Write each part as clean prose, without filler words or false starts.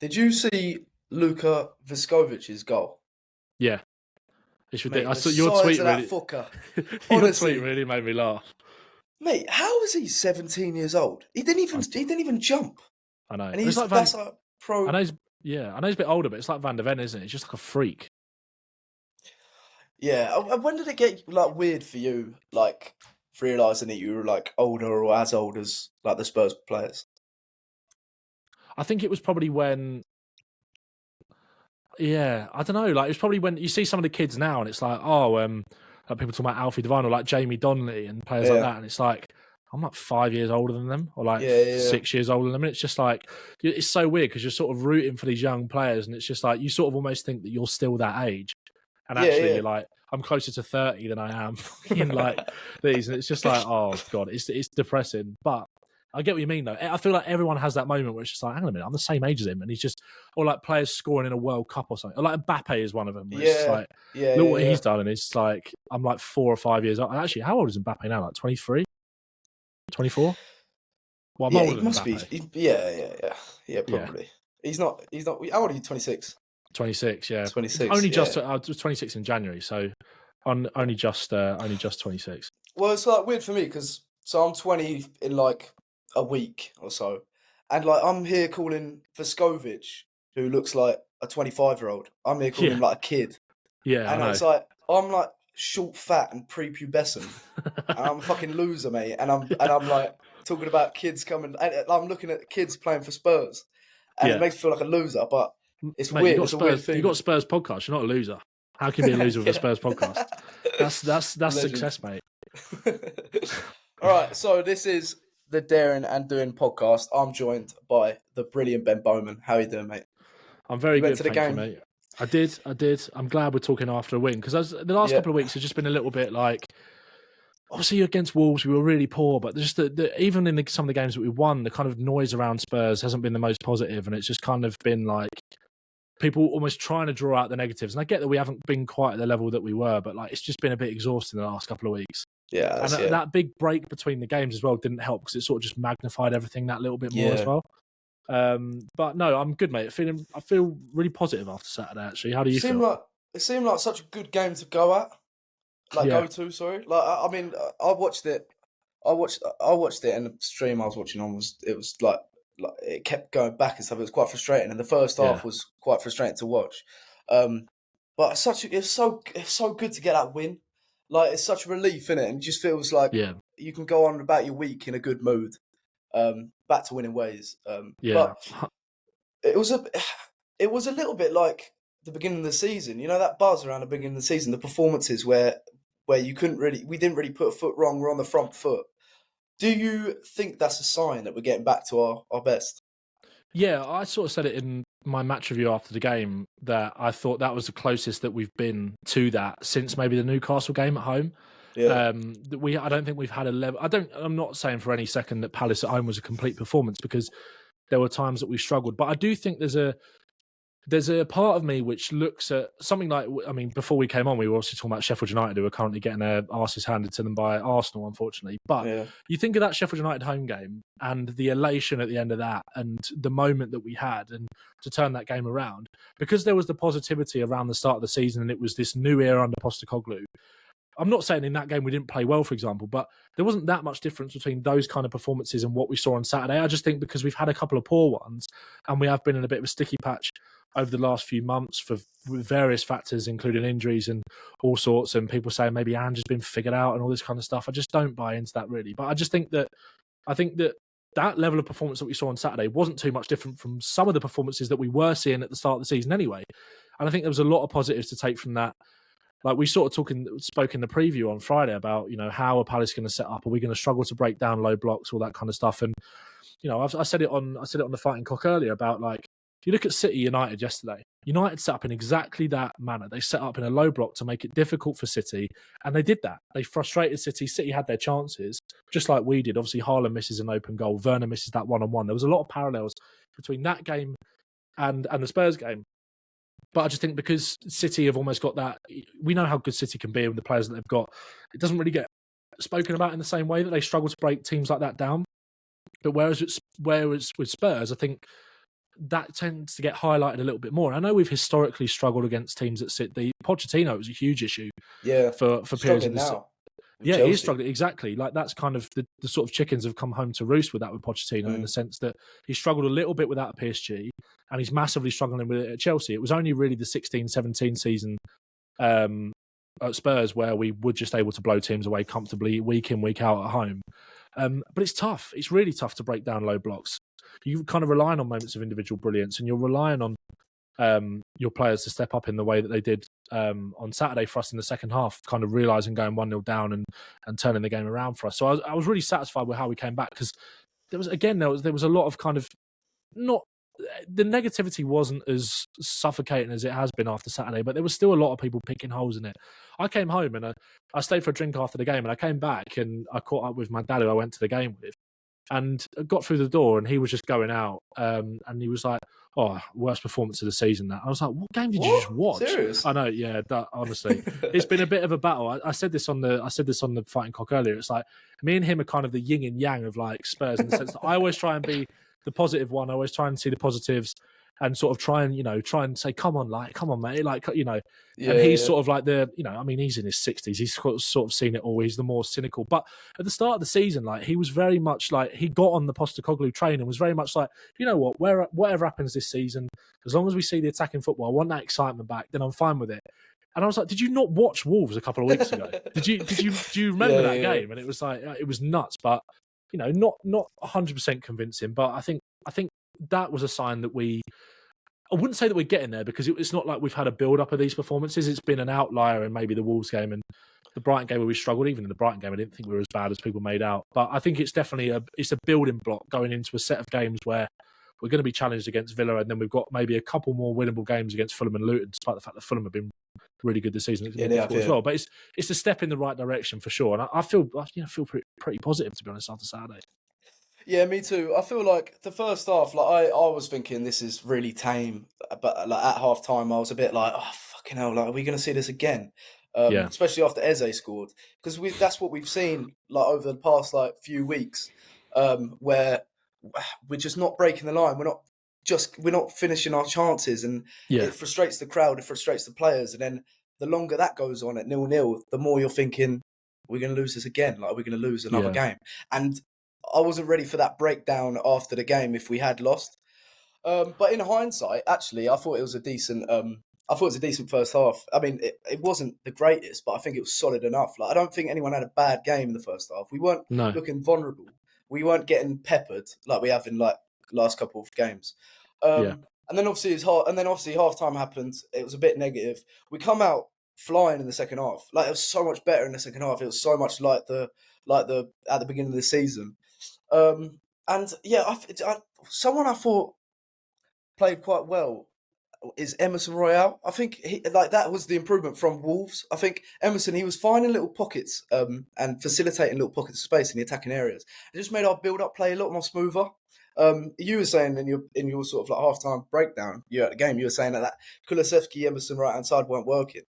Did you see Luka Vescovic's goal? Yeah, it's Mate, ridiculous. the I saw your size tweet of that really. fucker. Your Honestly. tweet really made me laugh. Mate, how is he 17 years old? He didn't even jump. I know. And It's like that's like pro. I know he's a bit older, but it's like Van der Ven, isn't it? It's just like a freak. Yeah. When did it get like weird for you, like realizing that you were like older or as old as like the Spurs players? I think it was probably when. Yeah, I don't know. Like, it's probably when you see some of the kids now, and it's like, like people talking about Alfie Devine or like Jamie Donnelly and players like that, and it's like, I'm like 5 years older than them, or like 6 years older than them. And it's just like, it's so weird because you're sort of rooting for these young players, and it's just like you sort of almost think that you're still that age, and actually you're like, I'm closer to 30 than I am in like these, and it's just like, oh god, it's depressing. But I get what you mean though. I feel like everyone has that moment where it's just like, hang on a minute, I'm the same age as him, and he's just, or like players scoring in a World Cup or something. Or like Mbappe is one of them. Where it's just like, look what he's done, and it's like I'm like 4 or 5 years old. Actually, how old is Mbappe now? Like 23, 24. Well, I'm older than Mbappe. Yeah, probably. Yeah. He's not. How old are you? 26. 26. Yeah, 26. Only just. I was 26 in January, so only just 26. Well, it's like weird for me because I'm 20 in like a week or so, and like I'm here calling Vescovic, who looks like a 25-year-old. I'm here calling him like a kid. Yeah, and I know. It's like I'm like short, fat, and prepubescent. And I'm a fucking loser, mate. And I'm like talking about kids coming. And I'm looking at kids playing for Spurs, and it makes me feel like a loser. But it's weird. It's a weird thing. You got Spurs podcast. You're not a loser. How can you be a loser with a Spurs podcast? That's success, mate. All right, so this is the Daring and Doing podcast. I'm joined by the brilliant Ben Bowman. How are you doing, mate? I'm very good, thank you, mate. I did. I'm glad we're talking after a win because the last couple of weeks have just been a little bit like. Obviously, against Wolves, we were really poor, but just even in some of the games that we won, the kind of noise around Spurs hasn't been the most positive, and it's just kind of been like people almost trying to draw out the negatives. And I get that we haven't been quite at the level that we were, but like it's just been a bit exhausting the last couple of weeks. Yeah, and that big break between the games as well didn't help because it sort of just magnified everything that little bit more as well. But no, I'm good, mate. I feel really positive after Saturday. Actually, how do you feel? It seemed like such a good game to go at. Go to, sorry. Like, I mean, I watched it. I watched it, and the stream I was watching on was like it kept going back and stuff. It was quite frustrating, and the first half was quite frustrating to watch. But it's so good to get that win. Like, it's such a relief, innit? And it just feels like you can go on about your week in a good mood, back to winning ways. But it was a little bit like the beginning of the season. You know, that buzz around the beginning of the season, the performances where we didn't really put a foot wrong. We're on the front foot. Do you think that's a sign that we're getting back to our best? Yeah, I sort of said it in my match review after the game that I thought that was the closest that we've been to that since maybe the Newcastle game at home. Yeah. I don't think we've had a level. I'm not saying for any second that Palace at home was a complete performance because there were times that we struggled, but I do think there's a part of me which looks at something like, I mean, before we came on, we were obviously talking about Sheffield United, who are currently getting their arses handed to them by Arsenal, unfortunately. But you think of that Sheffield United home game and the elation at the end of that and the moment that we had and to turn that game around, because there was the positivity around the start of the season and it was this new era under Postecoglou. I'm not saying in that game we didn't play well, for example, but there wasn't that much difference between those kind of performances and what we saw on Saturday. I just think because we've had a couple of poor ones and we have been in a bit of a sticky patch over the last few months for various factors, including injuries and all sorts, and people saying maybe Ange has been figured out and all this kind of stuff. I just don't buy into that really. But I just think that that level of performance that we saw on Saturday wasn't too much different from some of the performances that we were seeing at the start of the season anyway. And I think there was a lot of positives to take from that. Like we sort of spoke in the preview on Friday about, you know, how are Palace going to set up? Are we going to struggle to break down low blocks, all that kind of stuff? And, you know, I said it on the Fighting Cock earlier about like, if you look at City United yesterday, United set up in exactly that manner. They set up in a low block to make it difficult for City, and they did that. They frustrated City. City had their chances, just like we did. Obviously, Haaland misses an open goal. Werner misses that one-on-one. There was a lot of parallels between that game and the Spurs game. But I just think because City have almost got that, we know how good City can be with the players that they've got. It doesn't really get spoken about in the same way that they struggle to break teams like that down. But whereas with Spurs, I think that tends to get highlighted a little bit more. I know we've historically struggled against teams that sit the Pochettino was a huge issue for periods of the now. Yeah, he is struggling. Exactly. Like that's kind of the sort of chickens have come home to roost with that with Pochettino in the sense that he struggled a little bit without PSG and he's massively struggling with it at Chelsea. It was only really the 16-17 season at Spurs where we were just able to blow teams away comfortably week in, week out at home. But it's tough. It's really tough to break down low blocks. You're kind of relying on moments of individual brilliance and you're relying on your players to step up in the way that they did on Saturday for us in the second half, kind of realising going 1-0 down and turning the game around for us. So I was really satisfied with how we came back because there was a lot of kind of not the negativity wasn't as suffocating as it has been after Saturday, but there was still a lot of people picking holes in it. I came home and I stayed for a drink after the game and I came back and I caught up with my dad who I went to the game with and I got through the door and he was just going out and he was like, "Oh, worst performance of the season." That I was like, "What game did you just watch?" Serious? I know, yeah. Honestly, it's been a bit of a battle. I said this on the Fighting Cock earlier. It's like me and him are kind of the yin and yang of like Spurs in the sense that I always try and be the positive one. I always try and see the positives and sort of try and say, come on, mate, and he's sort of like he's in his 60s. He's sort of seen it all. He's the more cynical. But at the start of the season, like he was very much like he got on the Postecoglou train and was very much like, you know what, whatever happens this season, as long as we see the attacking football, I want that excitement back, then I'm fine with it. And I was like, did you not watch Wolves a couple of weeks ago? Do you remember that game? And it was like it was nuts, but not 100% convincing. But I think that was a sign that I wouldn't say that we're getting there because it's not like we've had a build-up of these performances. It's been an outlier in maybe the Wolves game and the Brighton game where we struggled. Even in the Brighton game, I didn't think we were as bad as people made out. But I think it's definitely a building block going into a set of games where we're going to be challenged against Villa and then we've got maybe a couple more winnable games against Fulham and Luton, despite the fact that Fulham have been really good this season. It's difficult as well. But it's a step in the right direction for sure. And I feel pretty positive, to be honest, after Saturday. Yeah, me too. I feel like the first half, like I was thinking this is really tame, but like at half time I was a bit like, oh fucking hell, like are we going to see this again? Especially after Eze scored, because that's what we've seen like over the past like few weeks, where we're just not breaking the line. We're not finishing our chances, and it frustrates the crowd, it frustrates the players, and then the longer that goes on at 0-0, the more you're thinking we're going to lose this again. Like we're going to lose another game, and I wasn't ready for that breakdown after the game if we had lost. But in hindsight, actually, I thought it was a decent. I thought it was a decent first half. I mean, it wasn't the greatest, but I think it was solid enough. Like I don't think anyone had a bad game in the first half. We weren't looking vulnerable. We weren't getting peppered like we have in like last couple of games. And then obviously half time happened. It was a bit negative. We come out flying in the second half. Like it was so much better in the second half. It was so much like the at the beginning of the season. And yeah, someone I thought played quite well is Emerson Royale. I think that was the improvement from Wolves. I think Emerson, he was finding little pockets and facilitating little pockets of space in the attacking areas. It just made our build-up play a lot more smoother. You were saying in your sort of like half-time breakdown, you at the game, you were saying that Kulusevski, Emerson right-hand side weren't working.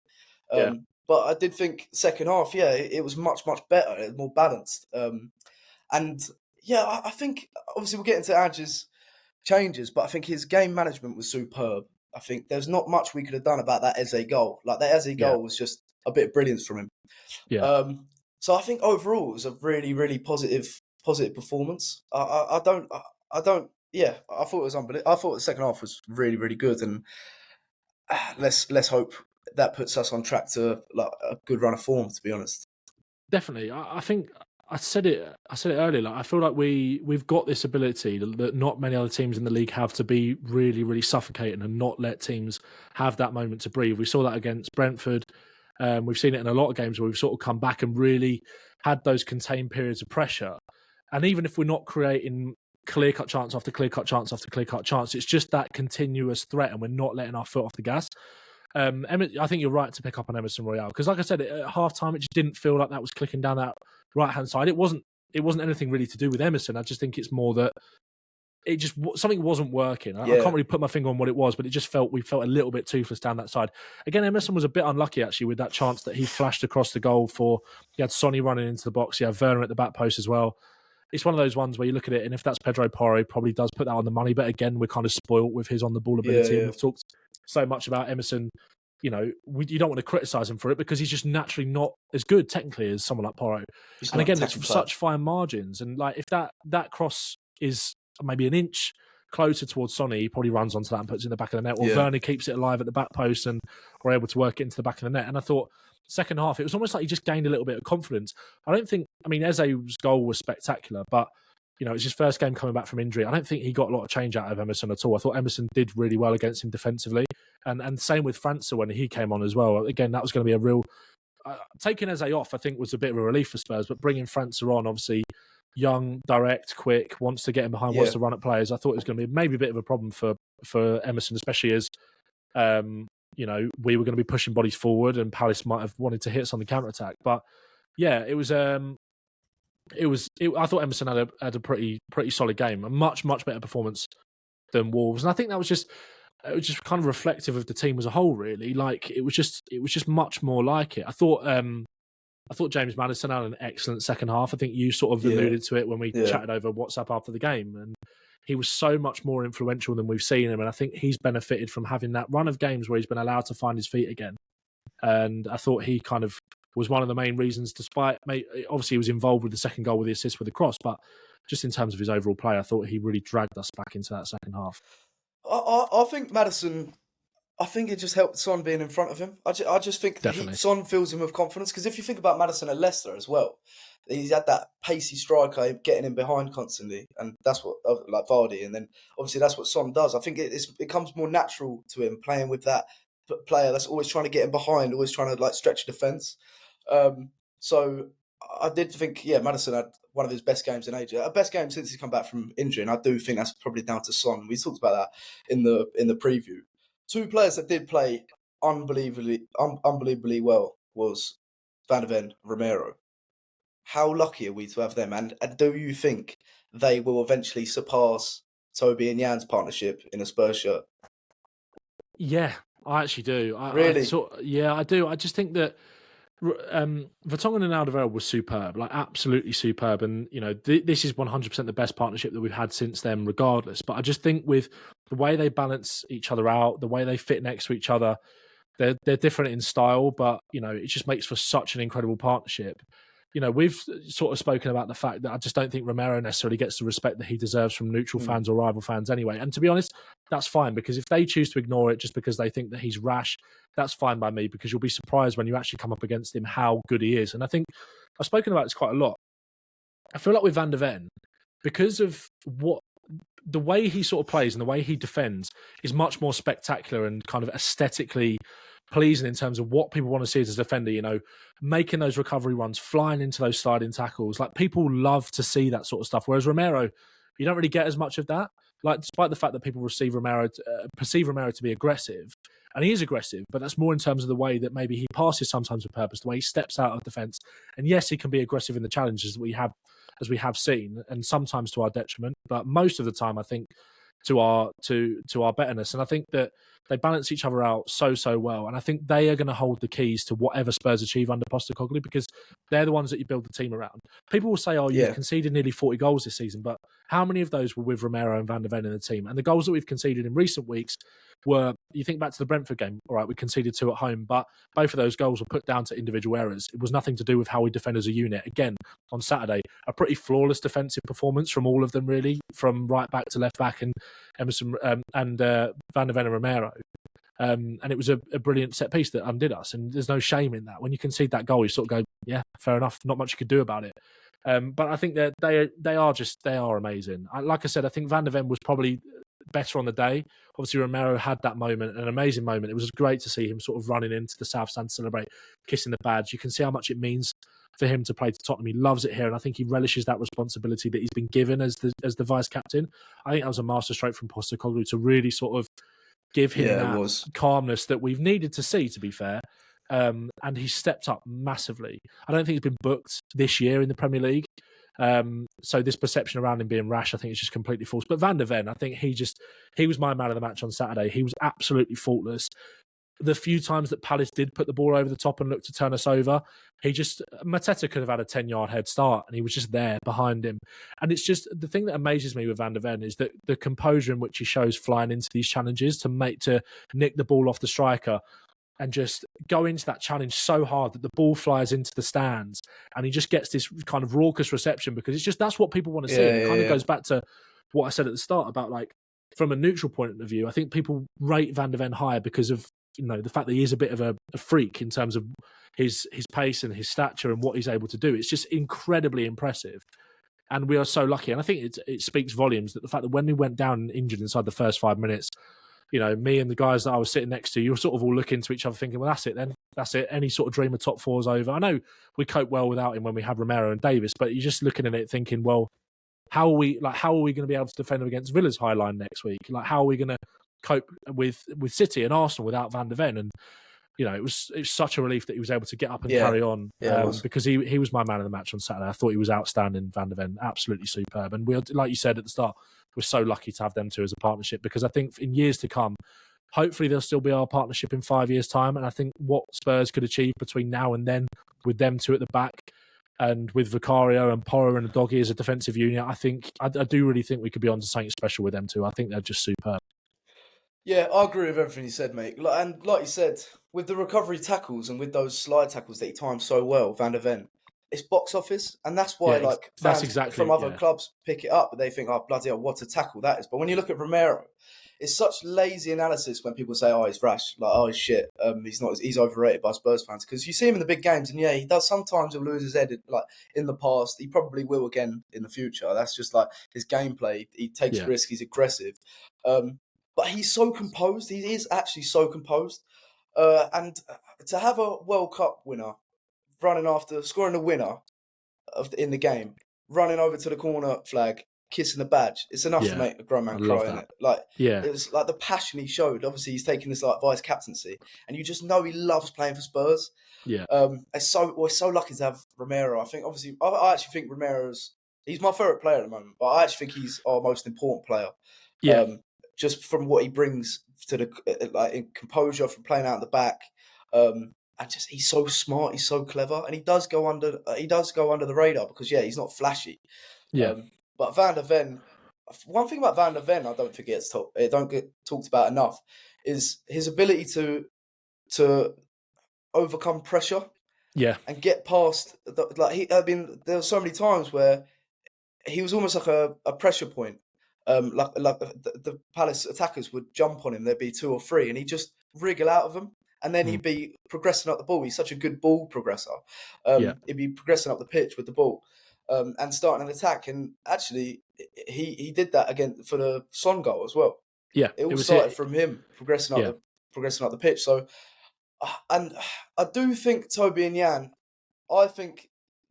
But I did think second half, it was much, much better. It was more balanced. And yeah, I think obviously we'll get into Ange's changes, but I think his game management was superb. I think there's not much we could have done about that Eze goal. Like that Eze goal was just a bit of brilliance from him. So I think overall it was a really, really positive performance. I thought it was unbelievable. I thought the second half was really, really good, and let's hope that puts us on track to like a good run of form. To be honest, definitely. I think I said it earlier. Like I feel like we've got this ability that not many other teams in the league have to be really, really suffocating and not let teams have that moment to breathe. We saw that against Brentford. We've seen it in a lot of games where we've sort of come back and really had those contained periods of pressure. And even if we're not creating clear-cut chance after clear-cut chance after clear-cut chance, it's just that continuous threat and we're not letting our foot off the gas. I think you're right to pick up on Emerson Royale because, like I said, at half-time it just didn't feel like that was clicking down that right-hand side. It wasn't anything really to do with Emerson. I just think it's more that something wasn't working. I can't really put my finger on what it was, but it just we felt a little bit toothless down that side. Again, Emerson was a bit unlucky actually with that chance that he flashed across the goal for. He had Sonny running into the box. He had Werner at the back post as well. it's one of those ones where you look at it, and if that's Pedro Porro, he probably does put that on the money. But again, we're kind of spoilt with his on the ball ability, and we've talked so much about Emerson. You know, you don't want to criticise him for it because he's just naturally not as good technically as someone like Porro. And again, it's such fine margins. And like if that cross is maybe an inch closer towards Sonny, he probably runs onto that and puts it in the back of the net. Or Werner keeps it alive at the back post and we're able to work it into the back of the net. And I thought second half, it was almost like he just gained a little bit of confidence. I mean, Eze's goal was spectacular, but you know, it's his first game coming back from injury. I don't think he got a lot of change out of Emerson at all. I thought Emerson did really well against him defensively. And same with França when he came on as well. Again, that was going to be a real... taking Eze off, I think, was a bit of a relief for Spurs, but bringing França on, obviously, young, direct, quick, wants to get in behind, wants to run at players. I thought it was going to be maybe a bit of a problem for Emerson, especially as, you know, we were going to be pushing bodies forward and Palace might have wanted to hit us on the counter-attack. But, yeah, it was... I thought Emerson had a pretty solid game, a much better performance than Wolves, and I think that was just kind of reflective of the team as a whole. Really, like it was just much more like it. I thought James Maddison had an excellent second half. I think you sort of alluded to it when we chatted over WhatsApp after the game, and he was so much more influential than we've seen him. And I think he's benefited from having that run of games where he's been allowed to find his feet again. And I thought he kind of was one of the main reasons, despite obviously he was involved with the second goal with the assist with the cross, but just in terms of his overall play, I thought he really dragged us back into that second half. I think Maddison, I think it just helped Son being in front of him. I just think Son fills him with confidence, because if you think about Maddison at Leicester as well, he's had that pacey striker getting in behind constantly, and that's what, like Vardy, and then obviously that's what Son does. I think it comes more natural to him playing with that player that's always trying to get in behind, always trying to like stretch defence. So I did think, Maddison had one of his best games in ages, a best game since he's come back from injury, and I do think that's probably down to Son. We talked about that in the preview. Two players that did play unbelievably well was Van de Ven, Romero. How lucky are we to have them? And do you think they will eventually surpass Toby and Jan's partnership in a Spurs shirt? Yeah, I actually do. Really? I do. I just think that Vertonghen and Alderweireld was superb, like absolutely superb. And, you know, this is 100% the best partnership that we've had since then, regardless. But I just think with the way they balance each other out, the way they fit next to each other, they're different in style, but, you know, it just makes for such an incredible partnership. You know, we've sort of spoken about the fact that I just don't think Romero necessarily gets the respect that he deserves from neutral fans or rival fans anyway. And to be honest, that's fine, because if they choose to ignore it just because they think that he's rash, that's fine by me, because you'll be surprised when you actually come up against him how good he is. And I think I've spoken about this quite a lot. I feel like with Van de Ven, because of the way he sort of plays and the way he defends is much more spectacular and kind of aesthetically pleasing in terms of what people want to see as a defender, you know, making those recovery runs, flying into those sliding tackles. Like, people love to see that sort of stuff. Whereas Romero, you don't really get as much of that. Like, despite the fact that people perceive Romero to be aggressive, and he is aggressive, but that's more in terms of the way that maybe he passes sometimes with purpose, the way he steps out of defence. And yes, he can be aggressive in the challenges that we have seen, and sometimes to our detriment, but most of the time, I think, to our betterness. And I think that they balance each other out so well. And I think they are going to hold the keys to whatever Spurs achieve under Postecoglou, because they're the ones that you build the team around. People will say, you've conceded nearly 40 goals this season, but how many of those were with Romero and Van de Ven in the team? And the goals that we've conceded in recent weeks were, you think back to the Brentford game, all right, we conceded 2 at home, but both of those goals were put down to individual errors. It was nothing to do with how we defend as a unit. Again, on Saturday, a pretty flawless defensive performance from all of them, really, from right back to left back, and Emerson and Van de Ven and Romero. And it was a brilliant set piece that undid us, and there's no shame in that. When you concede that goal, you sort of go, yeah, fair enough, not much you could do about it. But I think that they are amazing. Like I said, I think Van de Ven was probably better on the day. Obviously, Romero had that moment, an amazing moment. It was great to see him sort of running into the South Stand to celebrate, kissing the badge. You can see how much it means for him to play to Tottenham. He loves it here, and I think he relishes that responsibility that he's been given as the vice captain. I think that was a masterstroke from Postecoglou to really sort of give him that calmness that we've needed to see, to be fair. And he stepped up massively. I don't think he's been booked this year in the Premier League. So this perception around him being rash, I think, is just completely false. But Van de Ven, I think he was my man of the match on Saturday. He was absolutely faultless. the few times that Palace did put the ball over the top and look to turn us over, Mateta could have had a 10-yard head start, and he was just there behind him. And it's just the thing that amazes me with Van der Ven is that the composure in which he shows flying into these challenges to nick the ball off the striker and just go into that challenge so hard that the ball flies into the stands, and he just gets this kind of raucous reception, because that's what people want to see. It kind of goes back to what I said at the start about, like, from a neutral point of view, I think people rate Van der Ven higher because of, the fact that he is a bit of a freak in terms of his pace and his stature and what he's able to do. It's just incredibly impressive. And we are so lucky. And I think it speaks volumes that the fact that when we went down injured inside the first 5 minutes, me and the guys that I was sitting next to, you were sort of all looking to each other thinking, well, that's it then. That's it. Any sort of dream of top four is over. I know we cope well without him when we have Romero and Davis, but you're just looking at it thinking, well, how are we going to be able to defend them against Villa's high line next week? Like, how are we going to cope with City and Arsenal without Van der Ven? And it was such a relief that he was able to get up and carry on, because he was my man of the match on Saturday. I thought he was outstanding, Van der Ven, absolutely superb. And we, like you said at the start, we're so lucky to have them two as a partnership, because I think in years to come, hopefully they'll still be our partnership in 5 years' time. And I think what Spurs could achieve between now and then with them two at the back, and with Vicario and Porro and Doggy as a defensive unit, I do really think we could be on to something special with them two. I think they're just superb. Yeah, I agree with everything you said, mate. And like you said, with the recovery tackles and with those slide tackles that he timed so well, Van der Ven, it's box office. And that's why fans from other clubs pick it up, but they think, oh, bloody hell, what a tackle that is. But when you look at Romero, it's such lazy analysis when people say, oh, he's rash, like, oh, he's shit. He's overrated by Spurs fans. Because you see him in the big games, and he does sometimes he'll lose his head, like in the past. He probably will again in the future. That's just like his gameplay. He takes risks, he's aggressive. But he's so composed. He is actually so composed. And to have a World Cup winner scoring a winner in the game, running over to the corner flag, kissing the badge, it's enough to make a grown man cry, isn't it? Like, it was like the passion he showed. Obviously, he's taking this like vice captaincy, and you just know he loves playing for Spurs. Yeah. We're so lucky to have Romero. I think, obviously, I actually think he's my favourite player at the moment, but I actually think he's our most important player. Yeah. Just from what he brings to the in composure from playing out the back, and just he's so smart, he's so clever, and he does go under the radar because he's not flashy. Yeah. But Van der Ven, one thing about Van der Ven I don't think it don't get talked about enough is his ability to overcome pressure. Yeah. And get past there were so many times where he was almost like a pressure point. The Palace attackers would jump on him. There'd be 2 or 3, and he'd just wriggle out of them, and then he'd be progressing up the ball. He's such a good ball progressor. He'd be progressing up the pitch with the ball, and starting an attack. And actually, he did that again for the Son goal as well. Yeah, it all started from him progressing up the pitch. So, and I do think Toby and Jan, I think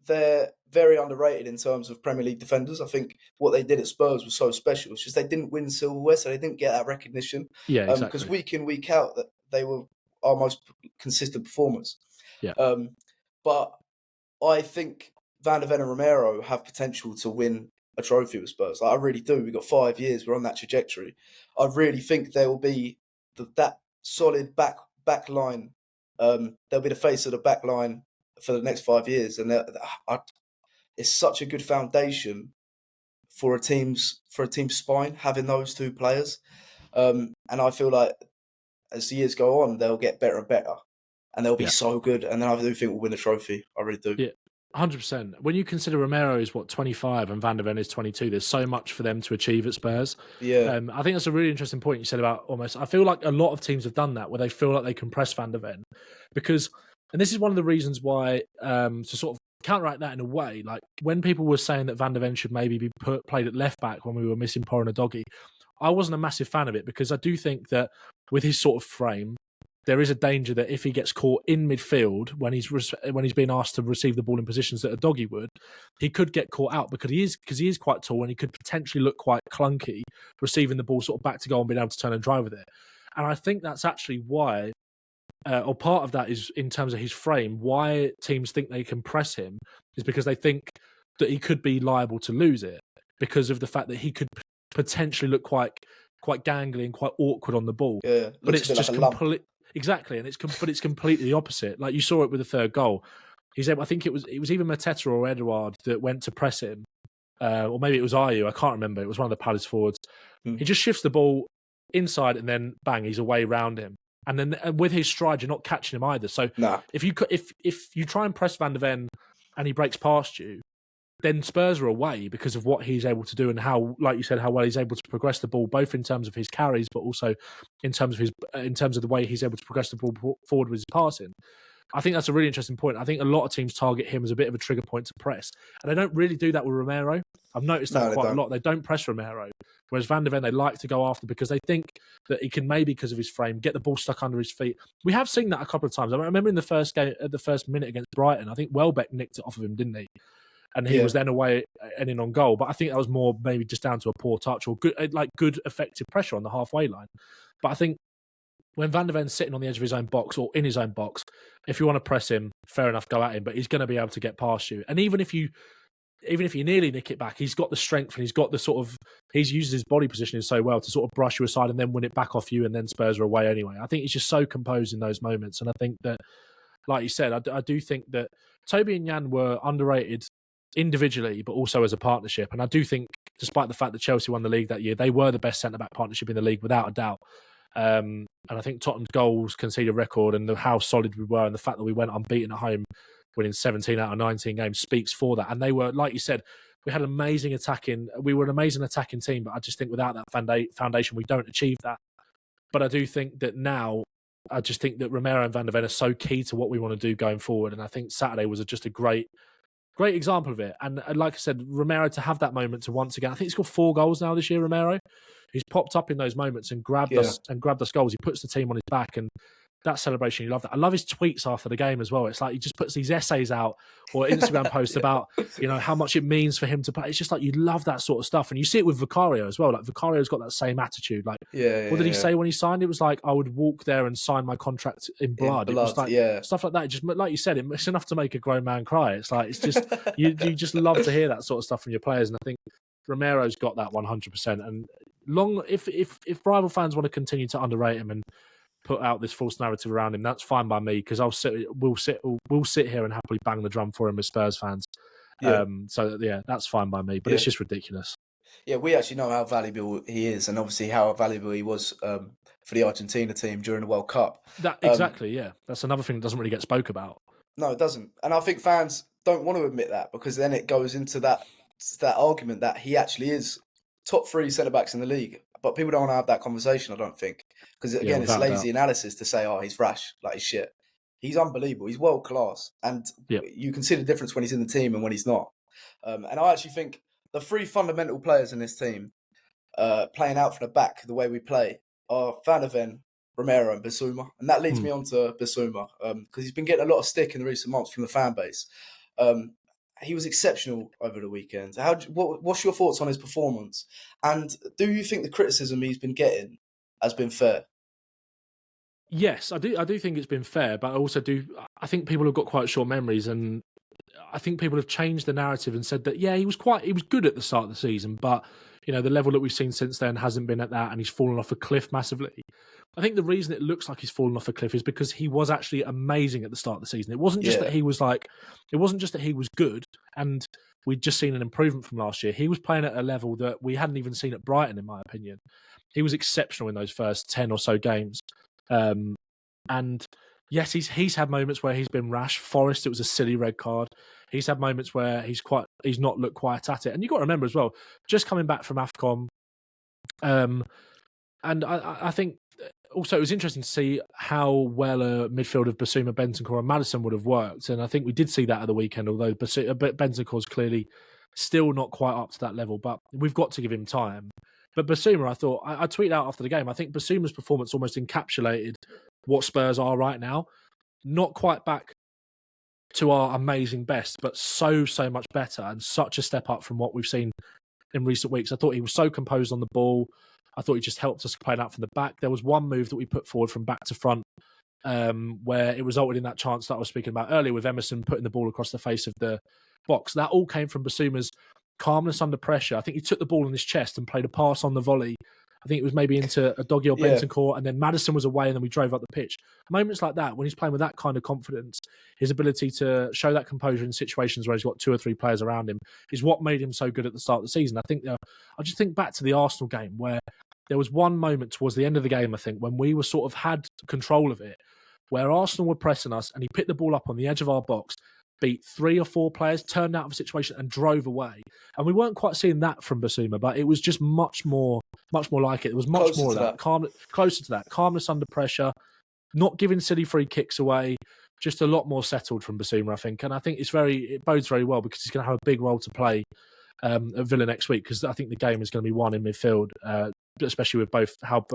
they're very underrated in terms of Premier League defenders. I think what they did at Spurs was so special. It's just they didn't win silverware, so they didn't get that recognition. Yeah, exactly. Because week in, week out, that they were our most consistent performers. Yeah. But I think Van der Ven and Romero have potential to win a trophy with Spurs. I really do. We've got 5 years. We're on that trajectory. I really think there will be that solid back line. They'll be the face of the back line for the next 5 years, and it's such a good foundation for a team's spine having those two players. And I feel like as the years go on, they'll get better and better, and they'll be so good. And then I do think we'll win the trophy. I really do. Yeah. 100%. When you consider Romero is 25 and Van der Ven is 22, there's so much for them to achieve at Spurs. Yeah. I think that's a really interesting point you said about almost. I feel like a lot of teams have done that where they feel like they can press Van der Ven because, and this is one of the reasons why to sort of counteract that in a way, like when people were saying that Van der Ven should maybe be played at left back when we were missing Porro and Doggy, I wasn't a massive fan of it because I do think that with his sort of frame, there is a danger that if he gets caught in midfield when he's being asked to receive the ball in positions that a Doggy would, he could get caught out because he is quite tall and he could potentially look quite clunky receiving the ball sort of back to goal and being able to turn and drive with it. And I think that's actually why, or part of that is in terms of his frame, why teams think they can press him is because they think that he could be liable to lose it because of the fact that he could potentially look quite quite gangly and quite awkward on the ball. Yeah, but it's just like complete. Exactly, and it's completely the opposite. Like you saw it with the third goal. He's able, I think it was either Mateta or Edouard that went to press him, or maybe it was Ayew. I can't remember. It was one of the Palace forwards. He just shifts the ball inside, and then bang, he's away round him. And then with his stride, you're not catching him either. So if you try and press Van de Ven and he breaks past you, then Spurs are away because of what he's able to do and how, like you said, how well he's able to progress the ball, both in terms of his carries, but also in terms of the way he's able to progress the ball forward with his passing. I think that's a really interesting point. I think a lot of teams target him as a bit of a trigger point to press, and they don't really do that with Romero. I've noticed that quite a lot. They don't press Romero, whereas Van de Ven they like to go after because they think that he can maybe, because of his frame, get the ball stuck under his feet. We have seen that a couple of times. I remember in the first game, at the first minute against Brighton, I think Welbeck nicked it off of him, didn't he? And he was then away and in on goal. But I think that was more maybe just down to a poor touch or good effective pressure on the halfway line. But I think when Van de Ven's sitting on the edge of his own box or in his own box, if you want to press him, fair enough, go at him. But he's going to be able to get past you. And even if you nearly nick it back, he's got the strength and he's got the he's used his body positioning so well to sort of brush you aside and then win it back off you, and then Spurs are away anyway. I think he's just so composed in those moments. And I think that, like you said, I do think that Toby and Jan were underrated individually, but also as a partnership. And I do think, despite the fact that Chelsea won the league that year, they were the best centre-back partnership in the league, without a doubt. And I think Tottenham's goals conceded record and how solid we were, and the fact that we went unbeaten at home, winning 17 out of 19 games, speaks for that. And they were, like you said, we were an amazing attacking team, but I just think without that foundation, we don't achieve that. But I do think that now, I just think that Romero and Van de Ven are so key to what we want to do going forward. And I think Saturday was just a great example of it. And like I said, Romero to have that moment to once again, I think he's got 4 goals now this year, Romero. He's popped up in those moments and grabbed us goals. He puts the team on his back, and that celebration, you love that. I love his tweets after the game as well. It's like he just puts these essays out or Instagram posts about, how much it means for him to play. It's just like, you love that sort of stuff. And you see it with Vicario as well. Like Vicario's got that same attitude. Like, what did he say when he signed? It was like, I would walk there and sign my contract in blood. It was like stuff like that. Just like you said, it's enough to make a grown man cry. It's like, it's just, you just love to hear that sort of stuff from your players. And I think Romero's got that 100%. And if rival fans want to continue to underrate him and put out this false narrative around him, that's fine by me, because we'll sit here and happily bang the drum for him as Spurs fans. That's fine by me. But it's just ridiculous. Yeah, we actually know how valuable he is, and obviously how valuable he was for the Argentina team during the World Cup. Exactly. That's another thing that doesn't really get spoke about. No, it doesn't, and I think fans don't want to admit that, because then it goes into that argument that he actually is top 3 centre-backs in the league. But people don't want to have that conversation, I don't think. Because, again, it's lazy analysis to say, he's rash, like he's shit. He's unbelievable. He's world-class. And you can see the difference when he's in the team and when he's not. And I actually think the 3 fundamental players in this team playing out from the back the way we play are Van de Ven, Romero and Bissouma. And that leads me on to Bissouma, because he's been getting a lot of stick in the recent months from the fan base. He was exceptional over the weekend. What's your thoughts on his performance? And do you think the criticism he's been getting has been fair? Yes, I do. I do think it's been fair, but I think people have got quite short memories, and I think people have changed the narrative and said that he was good at the start of the season, but the level that we've seen since then hasn't been at that, and he's fallen off a cliff massively. I think the reason it looks like he's fallen off a cliff is because he was actually amazing at the start of the season. It wasn't just that he was good and we'd just seen an improvement from last year. He was playing at a level that we hadn't even seen at Brighton, in my opinion. He was exceptional in those first 10 or so games. And yes, he's had moments where he's been rash. Forest, it was a silly red card. He's had moments where he's not looked quite at it. And you've got to remember as well, just coming back from AFCON, and I think also it was interesting to see how well a midfield of Bissouma, Bentancur and Maddison would have worked. And I think we did see that at the weekend, although Bentancur's clearly still not quite up to that level, but we've got to give him time. But Bissouma, I tweeted out after the game, I think Bissouma's performance almost encapsulated what Spurs are right now. Not quite back to our amazing best, but so much better, and such a step up from what we've seen in recent weeks. I thought he was so composed on the ball. I thought he just helped us play out from the back. There was one move that we put forward from back to front where it resulted in that chance that I was speaking about earlier with Emerson putting the ball across the face of the box. That all came from Bissouma's calmness under pressure. I think he took the ball in his chest and played a pass on the volley I think it was maybe into a Doggy or Yeah. Bentancur, and then Maddison was away, and then we drove up the pitch. Moments like that, when he's playing with that kind of confidence, his ability to show that composure in situations where he's got 2 or 3 players around him is what made him so good at the start of the season. I just think back to the Arsenal game where there was one moment towards the end of the game, I think, when we were sort of had control of it, where Arsenal were pressing us and he picked the ball up on the edge of our box, beat 3 or 4 players, turned out of a situation and drove away. And we weren't quite seeing that from Basuma, but it was just much more like it. It was much Closer more to of that. Closer to that. Calmness under pressure, not giving silly free kicks away, just a lot more settled from Basuma, I think. And I think it bodes very well because he's going to have a big role to play at Villa next week, because I think the game is going to be won in midfield, especially with both how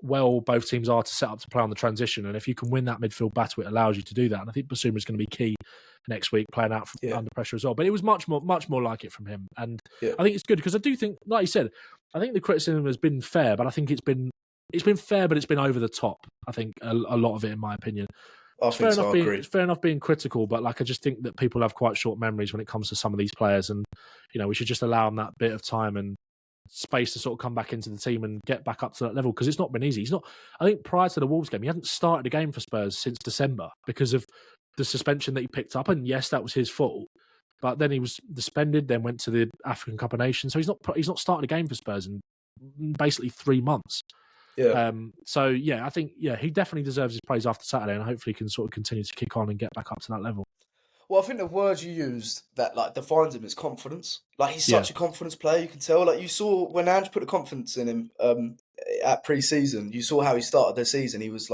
well both teams are to set up to play on the transition. And if you can win that midfield battle, it allows you to do that. And I think Basuma is going to be key next week, playing out under pressure as well. But it was much more like it from him. And I think it's good because I do think, like you said, I think the criticism has been fair, but I think it's been fair, but it's been over the top. I think a lot of it, in my opinion. It's fair enough being critical, but I just think that people have quite short memories when it comes to some of these players, and we should just allow them that bit of time and space to sort of come back into the team and get back up to that level, because it's not been easy. I think prior to the Wolves game, he hadn't started a game for Spurs since December because of the suspension that he picked up, and yes, that was his fault. But then he was suspended, then went to the African Cup of Nations, so he's not started a game for Spurs in basically 3 months. Yeah. I think he definitely deserves his praise after Saturday, and hopefully can sort of continue to kick on and get back up to that level. Well, I think the word you used that defines him is confidence. He's such a confidence player. You can tell. You saw when Ange put the confidence in him at pre-season. You saw how he started the season. He was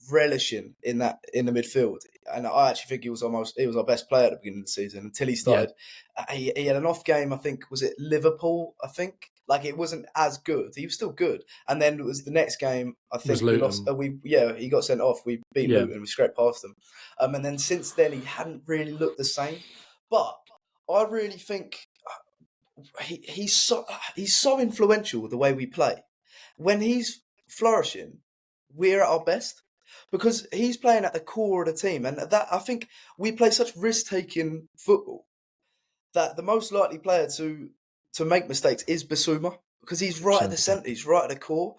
relishing in the midfield, and I actually think he was our best player at the beginning of the season until he started. He had an off game. I think was it Liverpool. I think it wasn't as good. He was still good, and then it was the next game. I think we lost. He got sent off. We beat Luton. We scraped past them, and then since then he hadn't really looked the same. But I really think he's so influential with the way we play. When he's flourishing, we're at our best because he's playing at the core of the team, and that I think we play such risk-taking football that the most likely player to make mistakes is Basuma, because he's right at the centre, he's right at the core.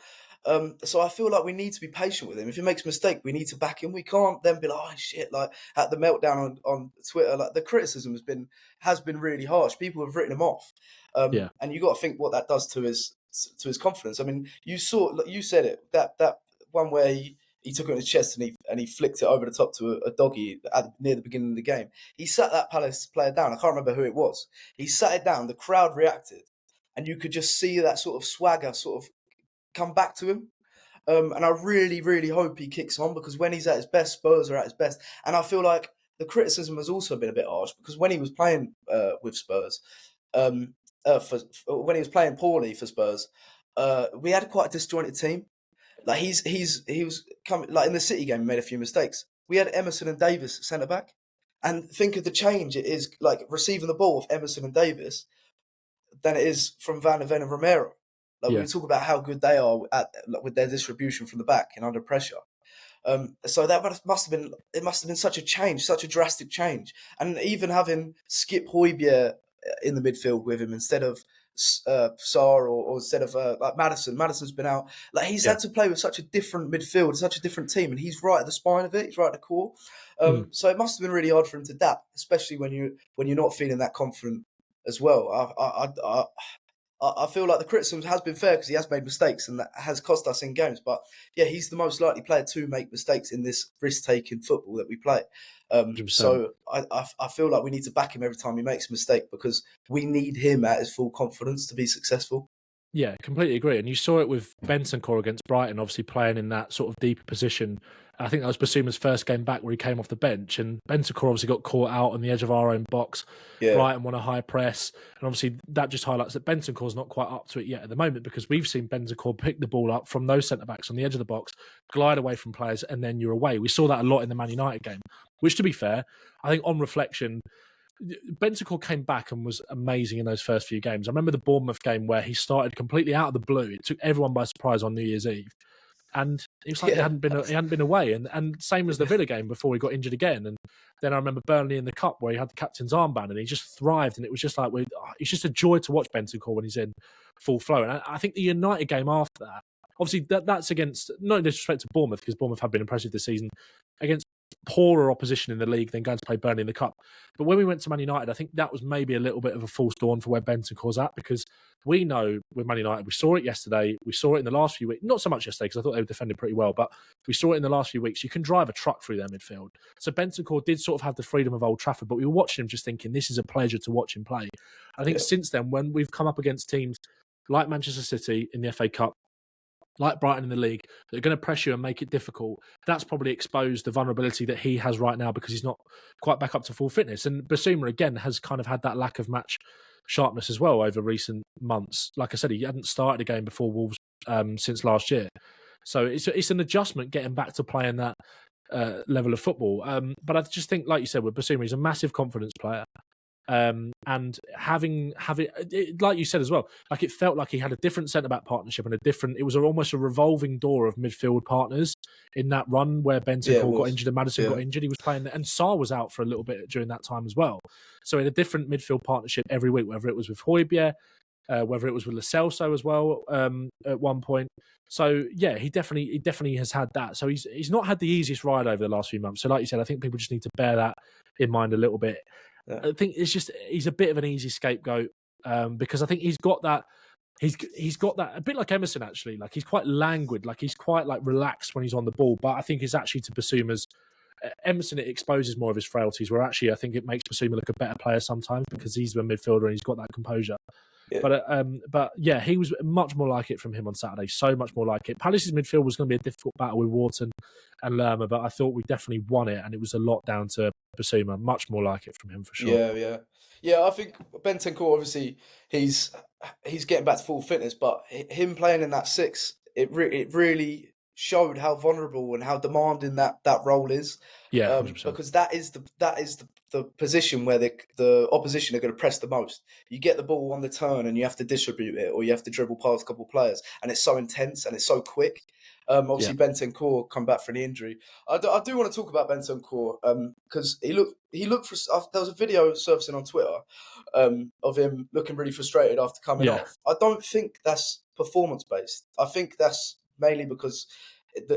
So I feel like we need to be patient with him. If he makes a mistake, we need to back him. We can't then be like, oh shit, at the meltdown on Twitter, the criticism has been really harsh. People have written him off. And you got to think what that does to his confidence. I mean, you said it, that one where he took it on his chest and he flicked it over the top to a doggy near the beginning of the game. He sat that Palace player down. I can't remember who it was. He sat it down. The crowd reacted, and you could just see that sort of swagger sort of come back to him. And I really, really hope he kicks on, because when he's at his best, Spurs are at his best. And I feel like the criticism has also been a bit harsh, because when he was playing with Spurs, when he was playing poorly for Spurs, we had quite a disjointed team. He was coming in the City game. He made a few mistakes. We had Emerson and Davis centre back, and think of the change it is receiving the ball of Emerson and Davis than it is from Van der Ven and Romero. We talk about how good they are with their distribution from the back and under pressure. So that must have been such a change, such a drastic change, and even having Skip Højbjerg in the midfield with him instead of Sarr or instead of Maddison. Maddison's been out. He's had to play with such a different midfield, such a different team, and he's right at the spine of it. He's right at the core. So it must have been really hard for him to adapt, especially when you're not feeling that confident as well. I feel like the criticism has been fair because he has made mistakes and that has cost us in games. But he's the most likely player to make mistakes in this risk-taking football that we play. So I feel like we need to back him every time he makes a mistake, because we need him at his full confidence to be successful. Yeah, completely agree. And you saw it with Bentancur against Brighton, obviously playing in that sort of deeper position. I think that was Basuma's first game back where he came off the bench, and Bentancur obviously got caught out on the edge of our own box. Brighton won a high press, and obviously that just highlights that Bentancur's not quite up to it yet at the moment, because we've seen Bentancur pick the ball up from those centre-backs on the edge of the box, glide away from players, and then you're away. We saw that a lot in the Man United game, which, to be fair, I think on reflection, Bentancur came back and was amazing in those first few games. I remember the Bournemouth game where he started completely out of the blue. It took everyone by surprise on New Year's Eve. and it was like he hadn't been away. And same as the Villa game before he got injured again. And then I remember Burnley in the cup where he had the captain's armband and he just thrived. And it was just like it's just a joy to watch Bentancur when he's in full flow. And I think the United game after that, obviously that's against, no disrespect to Bournemouth, because Bournemouth have been impressive this season, against poorer opposition in the league than going to play Burnley in the cup. But when we went to Man United, I think that was maybe a little bit of a false dawn for where Bentancur's at, because we know with Man United, we saw it yesterday, we saw it in the last few weeks, not so much yesterday because I thought they were defending pretty well, but we saw it in the last few weeks. You can drive a truck through their midfield. So Bentancur did sort of have the freedom of Old Trafford, but we were watching him just thinking, this is a pleasure to watch him play. I think since then, when we've come up against teams like Manchester City in the FA Cup, like Brighton in the league, that are going to press you and make it difficult, that's probably exposed the vulnerability that he has right now because he's not quite back up to full fitness. And Basuma, again, has kind of had that lack of match sharpness as well over recent months. Like I said, he hadn't started a game before Wolves since last year. So it's an adjustment getting back to playing that level of football. But I just think, like you said, with Basuma, he's a massive confidence player. And having it, like you said as well, like it felt like he had a different centre-back partnership and it was almost a revolving door of midfield partners in that run where Bentancur got injured and Maddison got injured. He was playing, and Sarr was out for a little bit during that time as well. So he had a different midfield partnership every week, whether it was with Højbjerg, whether it was with Lo Celso as well at one point. So yeah, he definitely has had that. So he's not had the easiest ride over the last few months. So like you said, I think people just need to bear that in mind a little bit. Yeah. I think it's just he's a bit of an easy scapegoat because I think he's got that. He's got that a bit like Emerson actually. Like he's quite languid, like he's quite like relaxed when he's on the ball. But I think it's actually to Basuma's Emerson, it exposes more of his frailties. Where actually I think it makes Basuma look a better player sometimes because he's a midfielder and he's got that composure. Yeah. But yeah, he was much more like it from him on Saturday. So much more like it. Palace's midfield was going to be a difficult battle with Wharton and Lerma, but I thought we definitely won it, and it was a lot down to Basuma. Much more like it from him for sure. Yeah. I think Bentancur, obviously he's getting back to full fitness, but him playing in that six, it really showed how vulnerable and how demanding that role is. Yeah, because that is the position where the opposition are going to press the most. You get the ball on the turn and you have to distribute it, or you have to dribble past a couple of players, and it's so intense and it's so quick. Obviously, Bentancur come back from the injury. I do want to talk about Bentancur because he looked for. There was a video surfacing on Twitter of him looking really frustrated after coming off. I don't think that's performance based. I think that's mainly because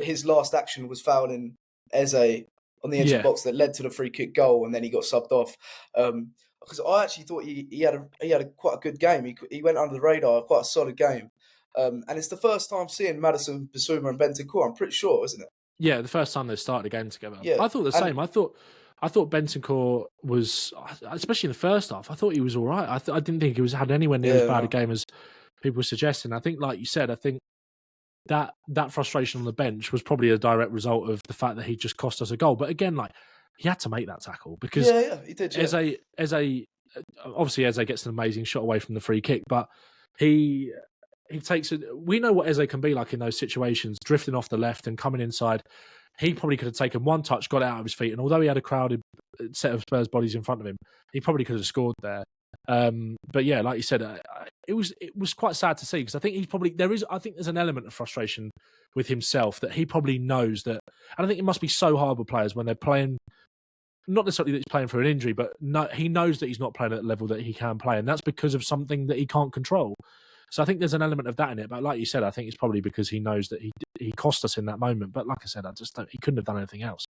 his last action was fouling Eze on the edge of the box that led to the free kick goal, and then he got subbed off. Because I actually thought he had a quite a good game. He went under the radar, quite a solid game. And it's the first time seeing Maddison, Basuma, and Bentancur. I'm pretty sure, isn't it? Yeah, the first time they started a game together. Yeah, I thought the same. I thought Bentancur was, especially in the first half, I thought he was all right. I didn't think he had anywhere near as bad a game as people were suggesting. I think, like you said, I think that frustration on the bench was probably a direct result of the fact that he just cost us a goal. But again, like he had to make that tackle because he did. Yeah. Obviously Eze gets an amazing shot away from the free kick, but he takes it. We know what Eze can be like in those situations, drifting off the left and coming inside. He probably could have taken one touch, got it out of his feet, and although he had a crowded set of Spurs bodies in front of him, he probably could have scored there. But yeah, like you said, it was quite sad to see because I think I think there's an element of frustration with himself that he probably knows that, and I think it must be so hard with players when they're playing, not necessarily that he's playing for an injury, but he knows that he's not playing at the level that he can play, and that's because of something that he can't control. So I think there's an element of that in it. But like you said, I think it's probably because he knows that he cost us in that moment. But like I said, he couldn't have done anything else.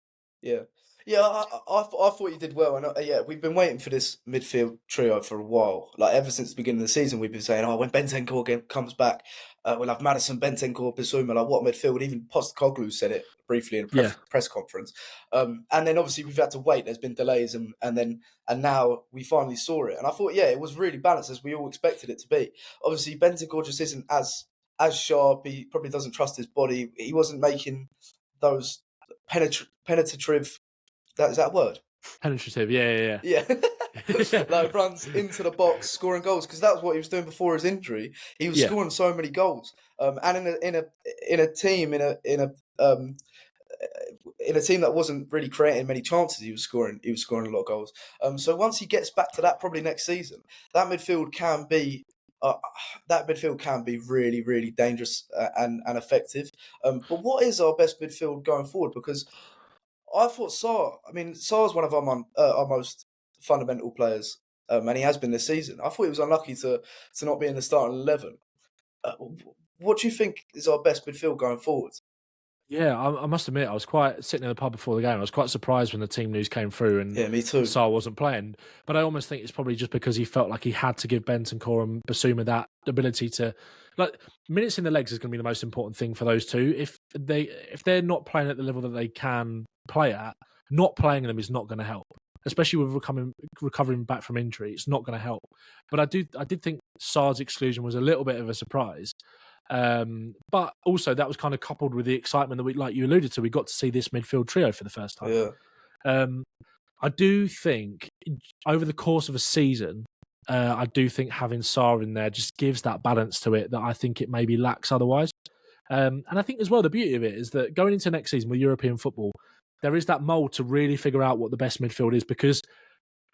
Yeah. I thought you did well, and we've been waiting for this midfield trio for a while. Like ever since the beginning of the season, we've been saying, "Oh, when Bentancur comes back, we'll have Maddison, Bentancur, Basuma. Like what midfield?" Even Postecoglou said it briefly in a press conference. And then obviously we've had to wait. There's been delays, and now we finally saw it. And I thought, it was really balanced as we all expected it to be. Obviously, Bentancur just isn't as sharp. He probably doesn't trust his body. He wasn't making those penetrative. Is that a word? Penetrative, yeah. Like runs into the box, scoring goals, because that was what he was doing before his injury. He was scoring so many goals, and in a team in a team that wasn't really creating many chances, he was scoring a lot of goals. So once he gets back to that, probably next season, that midfield can be that midfield can be really, really dangerous and effective. But what is our best midfield going forward? Because I thought Sar's one of our most fundamental players, and he has been this season. I thought he was unlucky to not be in the starting 11. What do you think is our best midfield going forward? Yeah, I must admit, I was quite sitting in the pub before the game. I was quite surprised when the team news came through and Yeah, me too. Sarr wasn't playing. But I almost think it's probably just because he felt like he had to give Bentancur and Basuma that ability to, like, minutes in the legs is going to be the most important thing for those two. If they're not playing at the level that they can play at, not playing them is not going to help. Especially with recovering back from injury, it's not going to help. But I did think Sarr's exclusion was a little bit of a surprise. But also that was kind of coupled with the excitement that like you alluded to, we got to see this midfield trio for the first time. Yeah. I do think over the course of a season, I do think having Sarr in there just gives that balance to it that I think it maybe lacks otherwise. And I think as well, the beauty of it is that going into next season with European football, there is that mould to really figure out what the best midfield is, because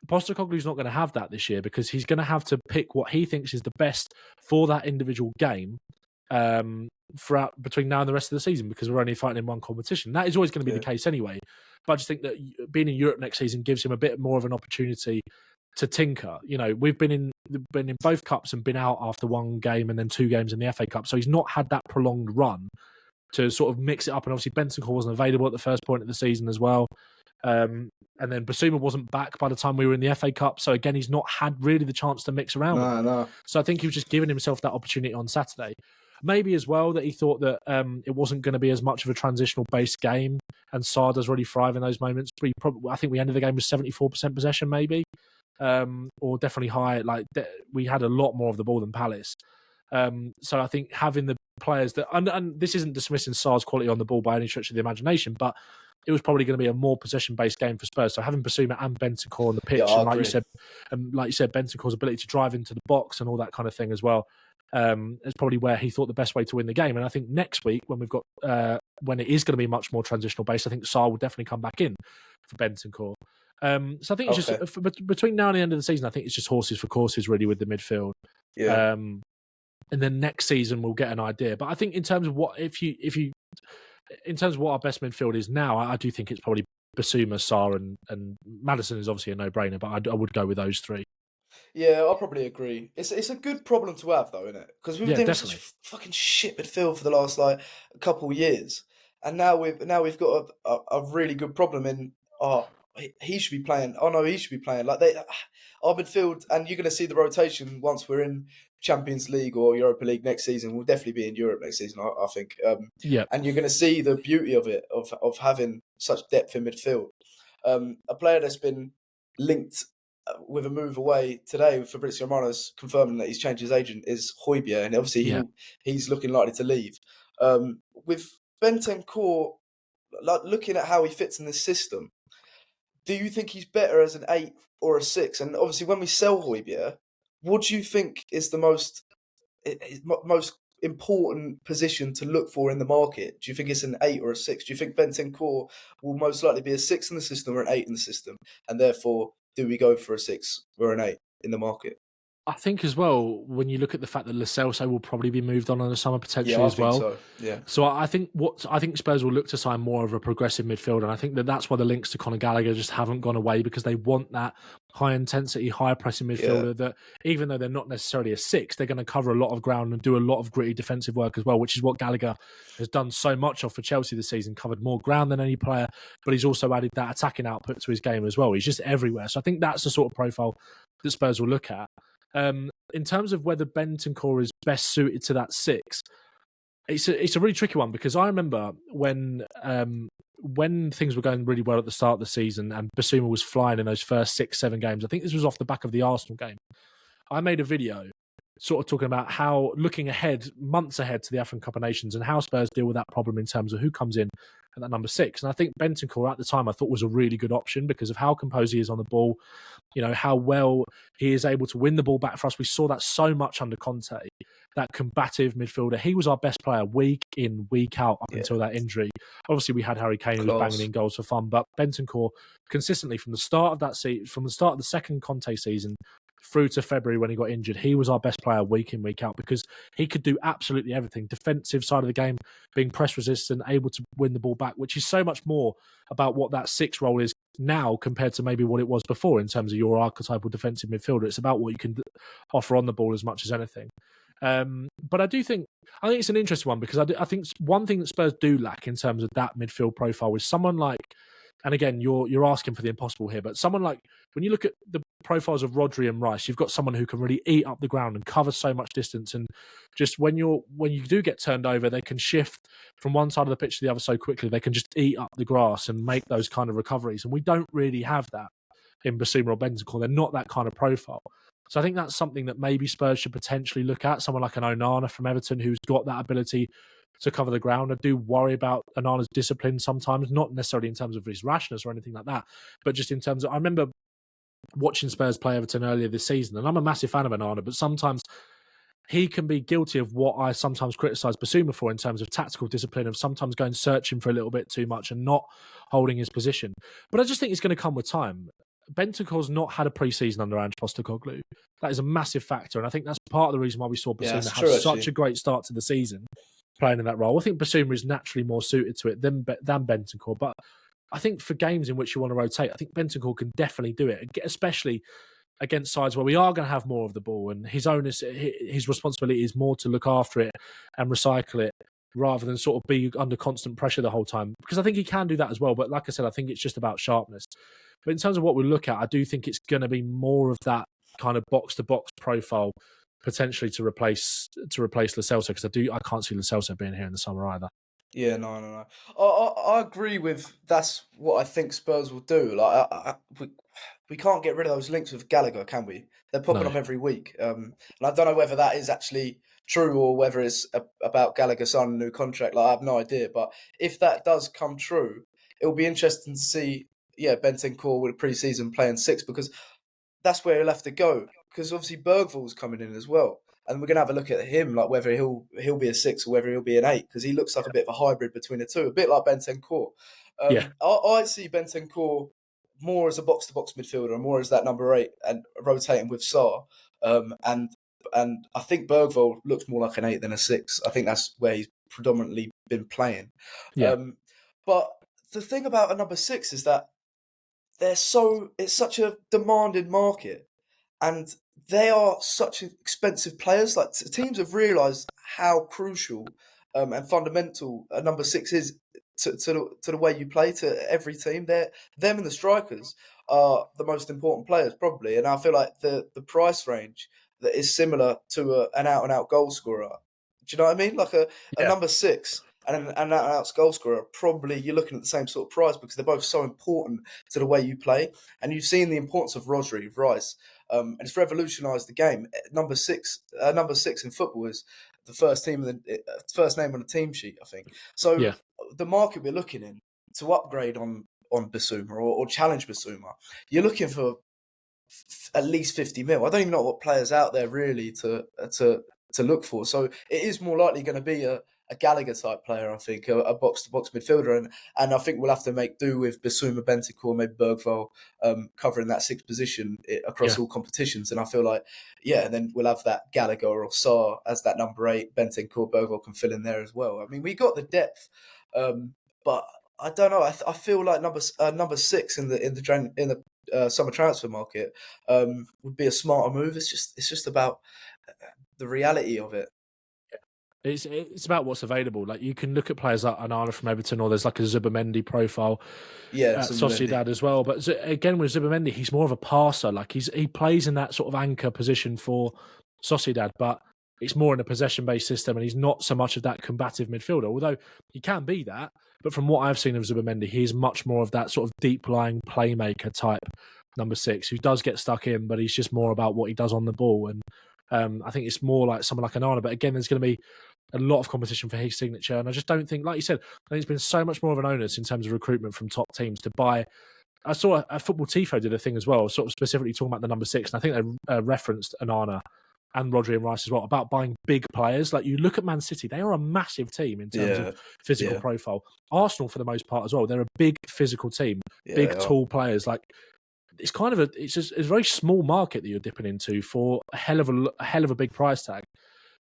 Postecoglou's not going to have that this year, because he's going to have to pick what he thinks is the best for that individual game throughout between now and the rest of the season, because we're only fighting in one competition. That is always going to be the case anyway. But I just think that being in Europe next season gives him a bit more of an opportunity to tinker. You know, we've been in both cups and been out after one game and then 2 games in the FA Cup, so he's not had that prolonged run to sort of mix it up. And obviously Bentancur wasn't available at the first point of the season as well. And then Basuma wasn't back by the time we were in the FA Cup. So again, he's not had really the chance to mix around. No. So I think he was just giving himself that opportunity on Saturday. Maybe as well that he thought that it wasn't going to be as much of a transitional based game, and Sarr does really thrive in those moments. I think we ended the game with 74% possession, maybe, or definitely high. Like we had a lot more of the ball than Palace. So I think having the players that, and this isn't dismissing Sarr's quality on the ball by any stretch of the imagination, but it was probably going to be a more possession-based game for Spurs. So having Basuma and Bentancur on the pitch, and like you said, Bentancur's ability to drive into the box and all that kind of thing as well, is probably where he thought the best way to win the game. And I think next week, when we've got when it is going to be much more transitional based, I think Sarr will definitely come back in for Bentancur. So I think it's just between now and the end of the season, I think it's just horses for courses really with the midfield. Yeah. And then next season we'll get an idea. But I think in terms of what in terms of what our best midfield is now, I do think it's probably Basuma, Sarr, and Maddison is obviously a no-brainer, but I would go with those 3. Yeah, I'll probably agree. It's a good problem to have, though, isn't it? Because we've been such a fucking shit midfield for the last couple of years, and now we've got a really good problem in. He should be playing. Oh no, he should be playing. Like our midfield, and you're going to see the rotation once we're in Champions League or Europa League next season. We'll definitely be in Europe next season, I think. And you're going to see the beauty of it, of having such depth in midfield. A player that's been linked with a move away today, Fabrizio Romano's confirming that he's changed his agent, is Højbjerg, and obviously he's looking likely to leave. With Bentancur, like looking at how he fits in the system, do you think he's better as an 8 or a 6? And obviously, when we sell Højbjerg, what do you think is the most important position to look for in the market? Do you think it's an 8 or a 6? Do you think Bentancur will most likely be a 6 in the system or an 8 in the system? And therefore, do we go for a 6 or an 8 in the market? I think as well, when you look at the fact that Lo Celso will probably be moved on in the summer potentially as well. So. Yeah. So I think Spurs will look to sign more of a progressive midfielder, and I think that's why the links to Conor Gallagher just haven't gone away, because they want that high intensity, high pressing midfielder that, even though they're not necessarily a 6, they're going to cover a lot of ground and do a lot of gritty defensive work as well, which is what Gallagher has done so much of for Chelsea this season. Covered more ground than any player, but he's also added that attacking output to his game as well. He's just everywhere. So I think that's the sort of profile that Spurs will look at. In terms of whether Bentancur is best suited to that 6, it's a really tricky one, because I remember when things were going really well at the start of the season and Basuma was flying in those first 6-7 games. I think this was off the back of the Arsenal game. I made a video sort of talking about how, looking ahead, months ahead to the African Cup of Nations, and how Spurs deal with that problem in terms of who comes in at that number 6. And I think Bentancur at the time I thought was a really good option because of how composed he is on the ball, you know, how well he is able to win the ball back for us. We saw that so much under Conte, that combative midfielder. He was our best player week in, week out up until that injury. Obviously, we had Harry Kane who was banging in goals for fun, but Bentancur consistently from the start of that season, from the start of the second Conte season, through to February when he got injured, he was our best player week in, week out, because he could do absolutely everything. Defensive side of the game, being press resistant, able to win the ball back, which is so much more about what that 6 role is now compared to maybe what it was before in terms of your archetypal defensive midfielder. It's about what you can offer on the ball as much as anything. But I think it's an interesting one, because I think one thing that Spurs do lack in terms of that midfield profile is someone like, and again, you're asking for the impossible here, but someone like, when you look at the profiles of Rodri and Rice, you've got someone who can really eat up the ground and cover so much distance, and just when you do get turned over, they can shift from one side of the pitch to the other so quickly. They can just eat up the grass and make those kind of recoveries, and we don't really have that in Basuma or Bentancur. They're not that kind of profile. So I think that's something that maybe Spurs should potentially look at. Someone like an Onana from Everton who's got that ability to cover the ground. I do worry about Onana's discipline sometimes, not necessarily in terms of his rashness or anything like that, but just in terms of, I remember watching Spurs play Everton earlier this season, and I'm a massive fan of Onana, but sometimes he can be guilty of what I sometimes criticise Basuma for in terms of tactical discipline, of sometimes going searching for a little bit too much and not holding his position. But I just think it's going to come with time. Bentancur's not had a pre-season under Ange Postecoglou. That is a massive factor, and I think that's part of the reason why we saw Basuma have such a great start to the season playing in that role. I think Basuma is naturally more suited to it than Bentancur, but I think for games in which you want to rotate, I think Bentancur can definitely do it, especially against sides where we are going to have more of the ball, and his responsibility is more to look after it and recycle it rather than sort of be under constant pressure the whole time, because I think he can do that as well. But like I said, I think it's just about sharpness. But in terms of what we look at, I do think it's going to be more of that kind of box-to-box profile potentially to replace Lo Celso, because I can't see Lo Celso being here in the summer either. Yeah, no. I agree with, that's what I think Spurs will do. Like, we can't get rid of those links with Gallagher, can we? They're popping up every week. And I don't know whether that is actually true or whether it's about Gallagher signing a new contract. Like, I have no idea. But if that does come true, it'll be interesting to see, Bentancur with a pre-season playing 6, because that's where he'll have to go. Because obviously Bergvall's coming in as well. And we're going to have a look at him, like whether he'll be a 6 or whether he'll be an 8, because he looks like a bit of a hybrid between the two, a bit like Bentancur. I see Bentancur more as a box-to-box midfielder, and more as that number 8, and rotating with Sarr. And I think Bergvall looks more like an 8 than a 6. I think that's where he's predominantly been playing. But the thing about a number 6 is that it's such a demanding market, and they are such expensive players. Like, teams have realised how crucial and fundamental a number 6 is to the way you play, to every team. Them and the strikers are the most important players probably, and I feel like the price range that is similar to an out and out goal scorer. Do you know what I mean? Like a number 6 and an out goal scorer, probably you're looking at the same sort of price, because they're both so important to the way you play. And you've seen the importance of Rodri, Rice, and it's revolutionised the game. Number six in football is the first name on the team sheet, I think. So the market we're looking in to upgrade on Basuma or challenge Basuma, you're looking for at least 50 mil. I don't even know what players out there really to look for. So it is more likely going to be a Gallagher type player, I think, a box-to-box midfielder, and I think we'll have to make do with Basuma, Bentancur, maybe Bergvall covering that 6th position across all competitions. And I feel like, and then we'll have that Gallagher or Sarr as that number 8. Bentancur, Bergvall can fill in there as well. I mean, we got the depth, but I don't know. I feel like number 6 in the summer transfer market would be a smarter move. It's just about the reality of it. It's about what's available. Like, you can look at players like Onana from Everton, or there's like a Zubimendi profile at Sociedad as well. But again, with Zubimendi, he's more of a passer. Like, he plays in that sort of anchor position for Sociedad, but it's more in a possession-based system, and he's not so much of that combative midfielder, although he can be that. But from what I've seen of Zubimendi, he's much more of that sort of deep-lying playmaker type number 6, who does get stuck in, but he's just more about what he does on the ball. And I think it's more like someone like Onana. But again, there's going to be a lot of competition for his signature. And I just don't think, like you said, I think it's been so much more of an onus in terms of recruitment from top teams to buy. I saw a Football Tifo did a thing as well, sort of specifically talking about the number 6. And I think they referenced Onana and Rodri and Rice as well, about buying big players. Like, you look at Man City, they are a massive team in terms of physical profile. Arsenal, for the most part as well, they're a big physical team, big tall players. Like, it's kind of it's a very small market that you're dipping into for a hell of a big price tag.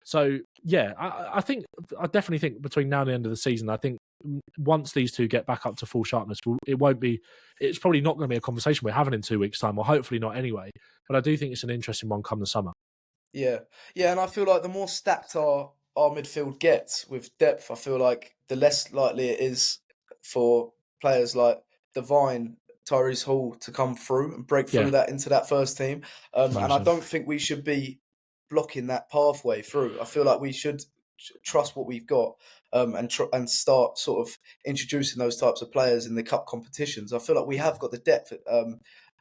So yeah, I definitely think between now and the end of the season, I think once these two get back up to full sharpness, it's probably not going to be a conversation we're having in 2 weeks' time, or hopefully not anyway. But I do think it's an interesting one come the summer. Yeah, yeah, and I feel like the more stacked our midfield gets with depth, I feel like the less likely it is for players like Devine, Tyrese Hall to come through and break Yeah, through that into that first team. And I 100%. don't think we should be blocking that pathway through. I feel like we should trust what we've got, and start sort of introducing those types of players in the cup competitions. I feel like we have got the depth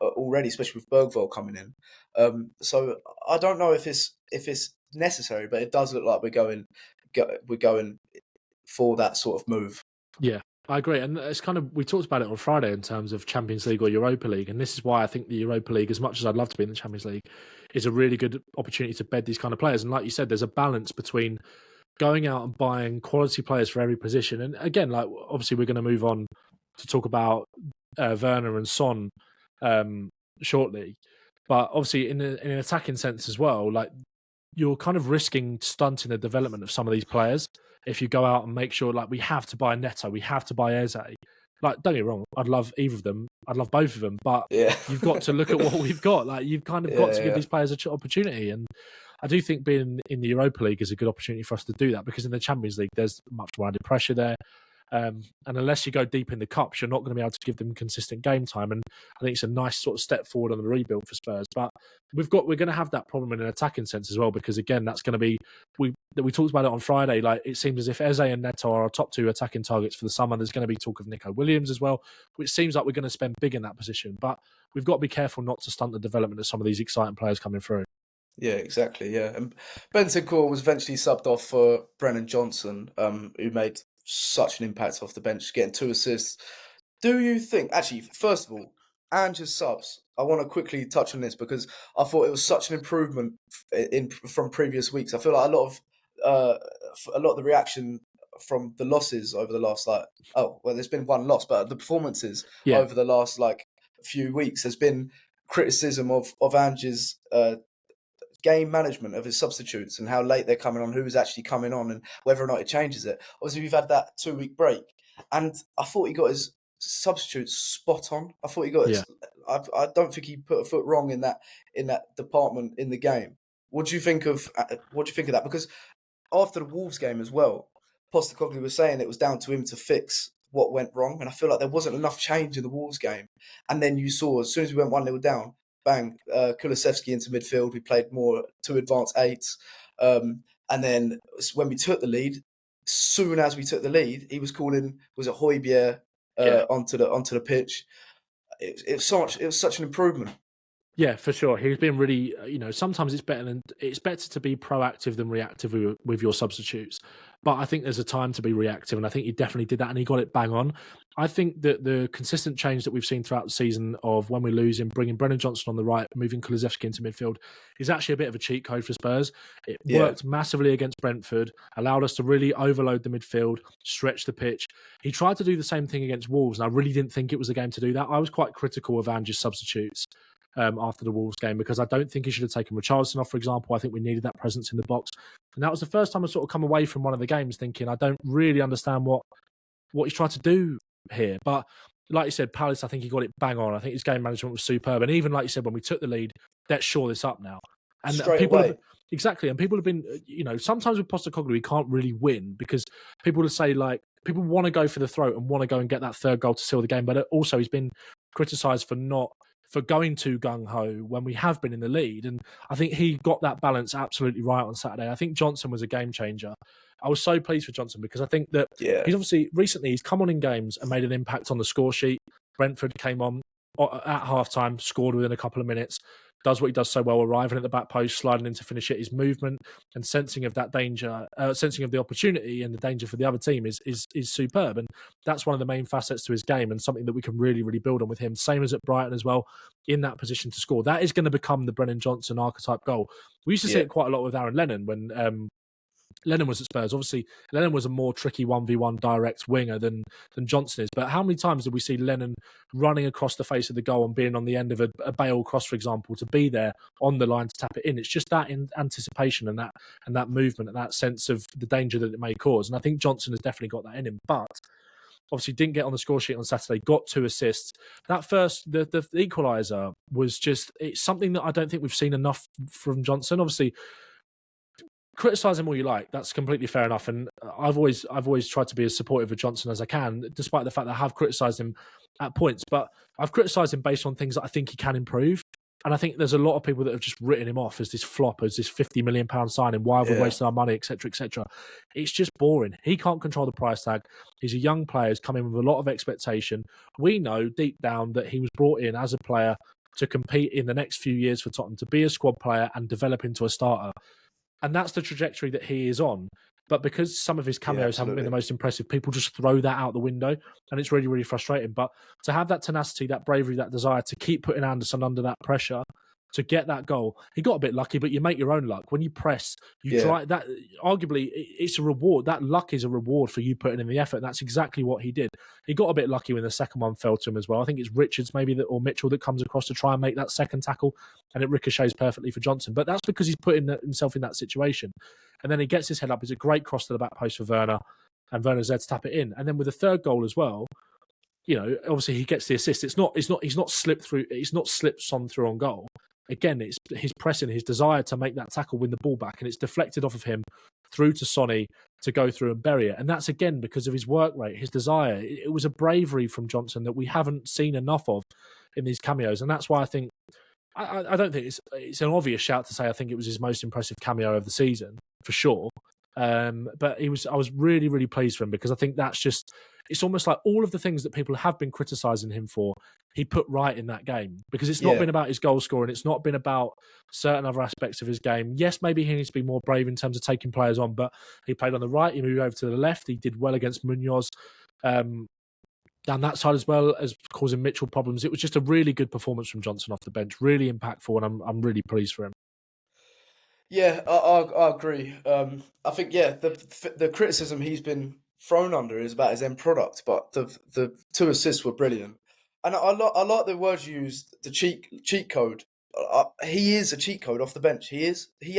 already, especially with Bergvall coming in. So I don't know if it's necessary, but it does look like we're going for that sort of move. Yeah, I agree. And it's kind of, we talked about it on Friday in terms of Champions League or Europa League. And this is why I think the Europa League, as much as I'd love to be in the Champions League, is a really good opportunity to bed these kind of players. And like you said, there's a balance between going out and buying quality players for every position. And again, like obviously we're going to move on to talk about Werner and Son shortly. But obviously in an attacking sense as well, like you're kind of risking stunting the development of some of these players if you go out and make sure, like, we have to buy Neto, we have to buy Eze. Like, don't get me wrong, I'd love either of them, I'd love both of them, but Yeah, you've got to look at what we've got. Like, you've kind of got to give yeah, these players an opportunity. And I do think being in the Europa League is a good opportunity for us to do that, because in the Champions League, there's much more added pressure there. And unless you go deep in the cups, you're not going to be able to give them consistent game time. And I think it's a nice sort of step forward on the rebuild for Spurs. But we're going to have that problem in an attacking sense as well, because again, that's going to be, we talked about it on Friday. Like, it seems as if Eze and Neto are our top two attacking targets for the summer. There's going to be talk of Nico Williams as well, which seems like we're going to spend big in that position. But we've got to be careful not to stunt the development of some of these exciting players coming through. yeah, exactly. Yeah, and Bentancur was eventually subbed off for Brennan Johnson, who made such an impact off the bench, getting 2 assists. Do you think, actually, first of all, Ange's subs? I want to quickly touch on this because I thought it was such an improvement from previous weeks. I feel like a lot of the reaction from the losses over the last there's been one loss, but the performances Yeah, over the last few weeks has been criticism of Ange's game management of his substitutes and how late they're coming on, who's actually coming on, and whether or not it changes it. Obviously, we've had that 2-week break, and I thought he got his substitutes spot on. I thought he got yeah. his. I don't think he put a foot wrong in that department in the game. What do you think of that? Because after the Wolves game as well, Postecoglou was saying it was down to him to fix what went wrong, and I feel like there wasn't enough change in the Wolves game. And then you saw, as soon as we went 1-0 down, bang, Kulusevski into midfield. We played more 2 advanced eights. And then when we took the lead, soon as we took the lead, he was calling, was it Højbjerg onto the pitch. It was such an improvement. Yeah, for sure. He's been really, sometimes it's better to be proactive than reactive with your substitutes. But I think there's a time to be reactive, and I think he definitely did that, and he got it bang on. I think that the consistent change that we've seen throughout the season of when we're losing, bringing Brennan Johnson on the right, moving Kulusevski into midfield, is actually a bit of a cheat code for Spurs. It worked massively against Brentford, allowed us to really overload the midfield, stretch the pitch. He tried to do the same thing against Wolves, and I really didn't think it was the game to do that. I was quite critical of Ange's substitutes after the Wolves game, because I don't think he should have taken Richarlison off, for example. I think we needed that presence in the box. And that was the first time I sort of come away from one of the games thinking, I don't really understand what he's trying to do here. But like you said, Palace, I think he got it bang on. I think his game management was superb. And even like you said, when we took the lead, let's shore this up now. And Straight people away. have, exactly. And people have been, sometimes with Postecoglou, he can't really win because people will say, like, people want to go for the throat and want to go and get that third goal to seal the game. But also he's been criticised for going too gung-ho when we have been in the lead. And I think he got that balance absolutely right on Saturday. I think Johnson was a game changer. I was so pleased with Johnson because I think that he's obviously, recently, he's come on in games and made an impact on the score sheet. Brentford came on at half-time, scored within a couple of minutes, does what he does so well, arriving at the back post, sliding in to finish it. His movement and sensing of that danger, sensing of the opportunity and the danger for the other team is superb. And that's one of the main facets to his game, and something that we can really, really build on with him. Same as at Brighton as well, in that position to score. That is going to become the Brennan Johnson archetype goal. We used to see it quite a lot with Aaron Lennon when Lennon was at Spurs. Obviously, Lennon was a more tricky 1v1 direct winger than Johnson is. But how many times did we see Lennon running across the face of the goal and being on the end of a Bale cross, for example, to be there on the line to tap it in? It's just that in anticipation and that movement and that sense of the danger that it may cause. And I think Johnson has definitely got that in him. But obviously didn't get on the score sheet on Saturday, got 2 assists. That first, the equaliser was just, it's something that I don't think we've seen enough from Johnson. Obviously, criticise him all you like, that's completely fair enough. And I've always tried to be as supportive of Johnson as I can, despite the fact that I have criticised him at points. But I've criticised him based on things that I think he can improve. And I think there's a lot of people that have just written him off as this flop, as this £50 million signing. Why have we wasted our money, etc., etc. It's just boring. He can't control the price tag. He's a young player. He's come in with a lot of expectation. We know deep down that he was brought in as a player to compete in the next few years for Tottenham, to be a squad player and develop into a starter. And that's the trajectory that he is on. But because some of his cameos haven't been the most impressive, people just throw that out the window. And it's really, really frustrating. But to have that tenacity, that bravery, that desire to keep putting Anderson under that pressure, to get that goal, he got a bit lucky, but you make your own luck. When you press, you try that. Arguably, it's a reward. That luck is a reward for you putting in the effort. And that's exactly what he did. He got a bit lucky when the second one fell to him as well. I think it's Richards or Mitchell that comes across to try and make that second tackle, and it ricochets perfectly for Johnson. But that's because he's putting himself in that situation. And then he gets his head up. It's a great cross to the back post for Werner, and Werner's there to tap it in. And then with the third goal as well, obviously he gets the assist. He's not slipped on through on goal. Again, it's his pressing, his desire to make that tackle, win the ball back, and it's deflected off of him through to Sonny to go through and bury it. And that's, again, because of his work rate, his desire. It was a bravery from Johnson that we haven't seen enough of in these cameos. And that's why I think, I don't think it's an obvious shout to say I think it was his most impressive cameo of the season, for sure. But I was really, really pleased for him, because I think that's just, it's almost like all of the things that people have been criticising him for, he put right in that game, because it's not been about his goal scoring. It's not been about certain other aspects of his game. Yes, maybe he needs to be more brave in terms of taking players on, but he played on the right. He moved over to the left. He did well against Munoz down that side, as well as causing Mitchell problems. It was just a really good performance from Johnson off the bench, really impactful, and I'm really pleased for him. Yeah, I agree. I think the criticism he's been thrown under is about his end product, but the 2 assists were brilliant, and I like the words you used, the cheat code. He is a cheat code off the bench. He